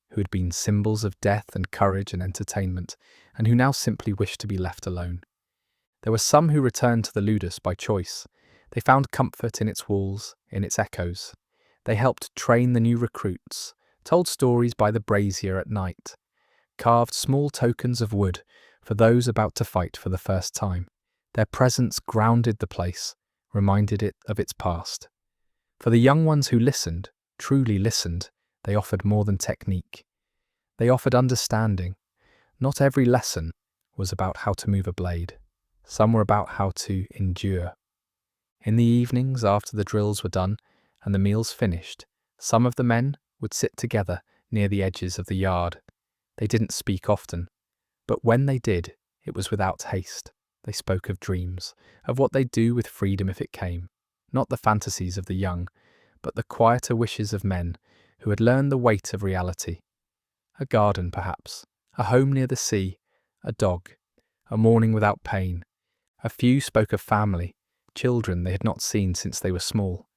who had been symbols of death and courage and entertainment, and who now simply wished to be left alone. There were some who returned to the Ludus by choice. They found comfort in its walls, in its echoes. They helped train the new recruits, told stories by the brazier at night, carved small tokens of wood for those about to fight for the first time. Their presence grounded the place, reminded it of its past. For the young ones who listened, truly listened, they offered more than technique. They offered understanding. Not every lesson was about how to move a blade. Some were about how to endure. In the evenings, after the drills were done and the meals finished, some of the men would sit together near the edges of the yard. They didn't speak often, but when they did, it was without haste. They spoke of dreams, of what they'd do with freedom if it came. Not the fantasies of the young, but the quieter wishes of men who had learned the weight of reality. A garden, perhaps, a home near the sea, a dog, a morning without pain. A few spoke of family, children they had not seen since they were small,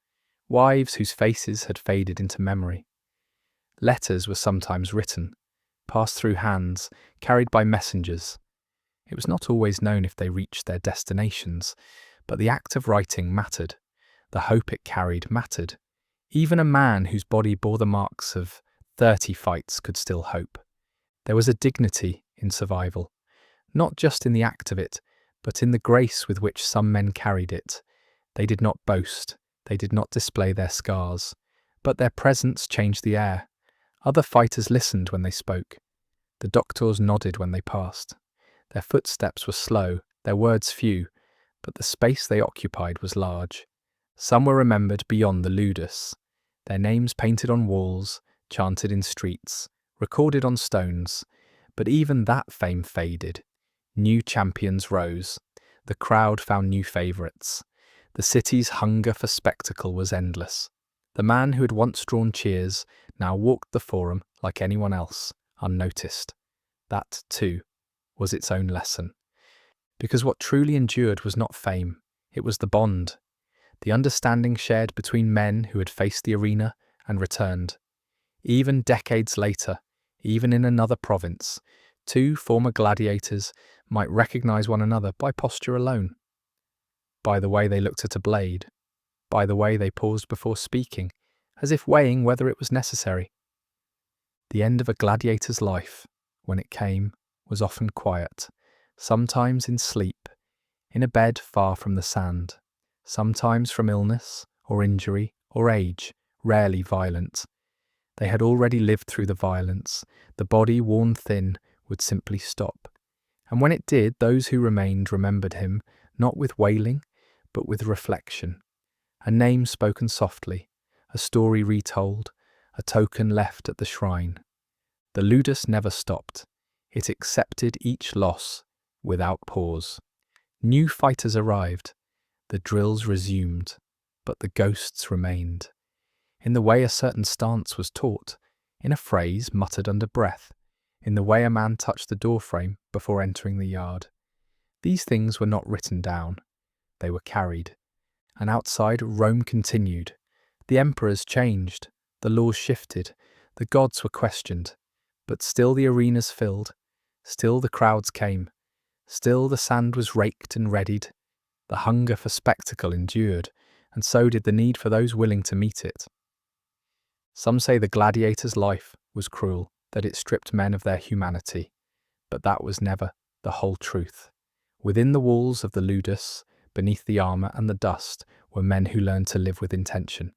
wives whose faces had faded into memory. Letters were sometimes written, passed through hands, carried by messengers. It was not always known if they reached their destinations, but the act of writing mattered. The hope it carried mattered. Even a man whose body bore the marks of 30 fights could still hope. There was a dignity in survival, not just in the act of it, but in the grace with which some men carried it. They did not boast, they did not display their scars, but their presence changed the air. Other fighters listened when they spoke. The doctors nodded when they passed. Their footsteps were slow, their words few, but the space they occupied was large. Some were remembered beyond the Ludus, their names painted on walls, chanted in streets, recorded on stones, but even that fame faded. New champions rose. The crowd found new favourites. The city's hunger for spectacle was endless. The man who had once drawn cheers now walked the forum like anyone else, unnoticed. That, too, was its own lesson. Because what truly endured was not fame, it was the bond, the understanding shared between men who had faced the arena and returned. Even decades later, even in another province, two former gladiators might recognize one another by posture alone, by the way they looked at a blade, by the way they paused before speaking, as if weighing whether it was necessary. The end of a gladiator's life, when it came, was often quiet, sometimes in sleep, in a bed far from the sand, sometimes from illness or injury or age, rarely violent. They had already lived through the violence. The body, worn thin, would simply stop. And when it did, those who remained remembered him, not with wailing, but with reflection. A name spoken softly, a story retold, a token left at the shrine. The Ludus never stopped. It accepted each loss without pause. New fighters arrived. The drills resumed, but the ghosts remained. In the way a certain stance was taught, in a phrase muttered under breath, in the way a man touched the doorframe before entering the yard. These things were not written down. They were carried. And outside, Rome continued. The emperors changed. The laws shifted. The gods were questioned. But still the arenas filled. Still the crowds came. Still the sand was raked and readied. The hunger for spectacle endured, and so did the need for those willing to meet it. Some say the gladiator's life was cruel, that it stripped men of their humanity, but that was never the whole truth. Within the walls of the Ludus, beneath the armour and the dust, were men who learned to live with intention,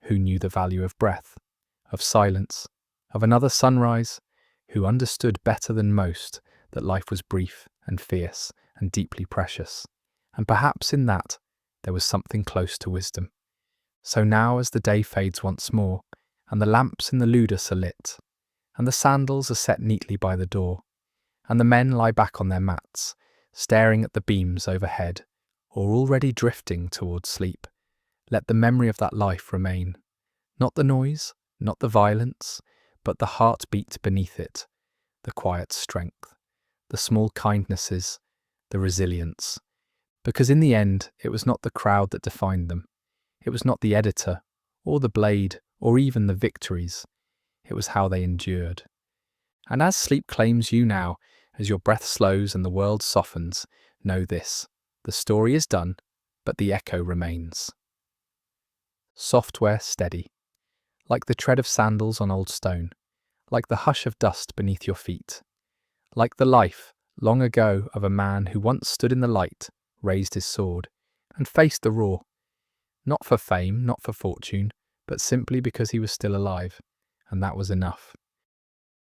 who knew the value of breath, of silence, of another sunrise, who understood better than most that life was brief and fierce and deeply precious. And perhaps in that there was something close to wisdom. So now as the day fades once more, and the lamps in the Ludus are lit, and the sandals are set neatly by the door, and the men lie back on their mats, staring at the beams overhead, or already drifting towards sleep, let the memory of that life remain. Not the noise, not the violence, but the heartbeat beneath it, the quiet strength, the small kindnesses, the resilience. Because in the end, it was not the crowd that defined them. It was not the editor, or the blade, or even the victories. It was how they endured. And as sleep claims you now, as your breath slows and the world softens, know this: the story is done, but the echo remains. Software steady, like the tread of sandals on old stone, like the hush of dust beneath your feet, like the life, long ago, of a man who once stood in the light, raised his sword, and faced the roar, not for fame, not for fortune, but simply because he was still alive, and that was enough.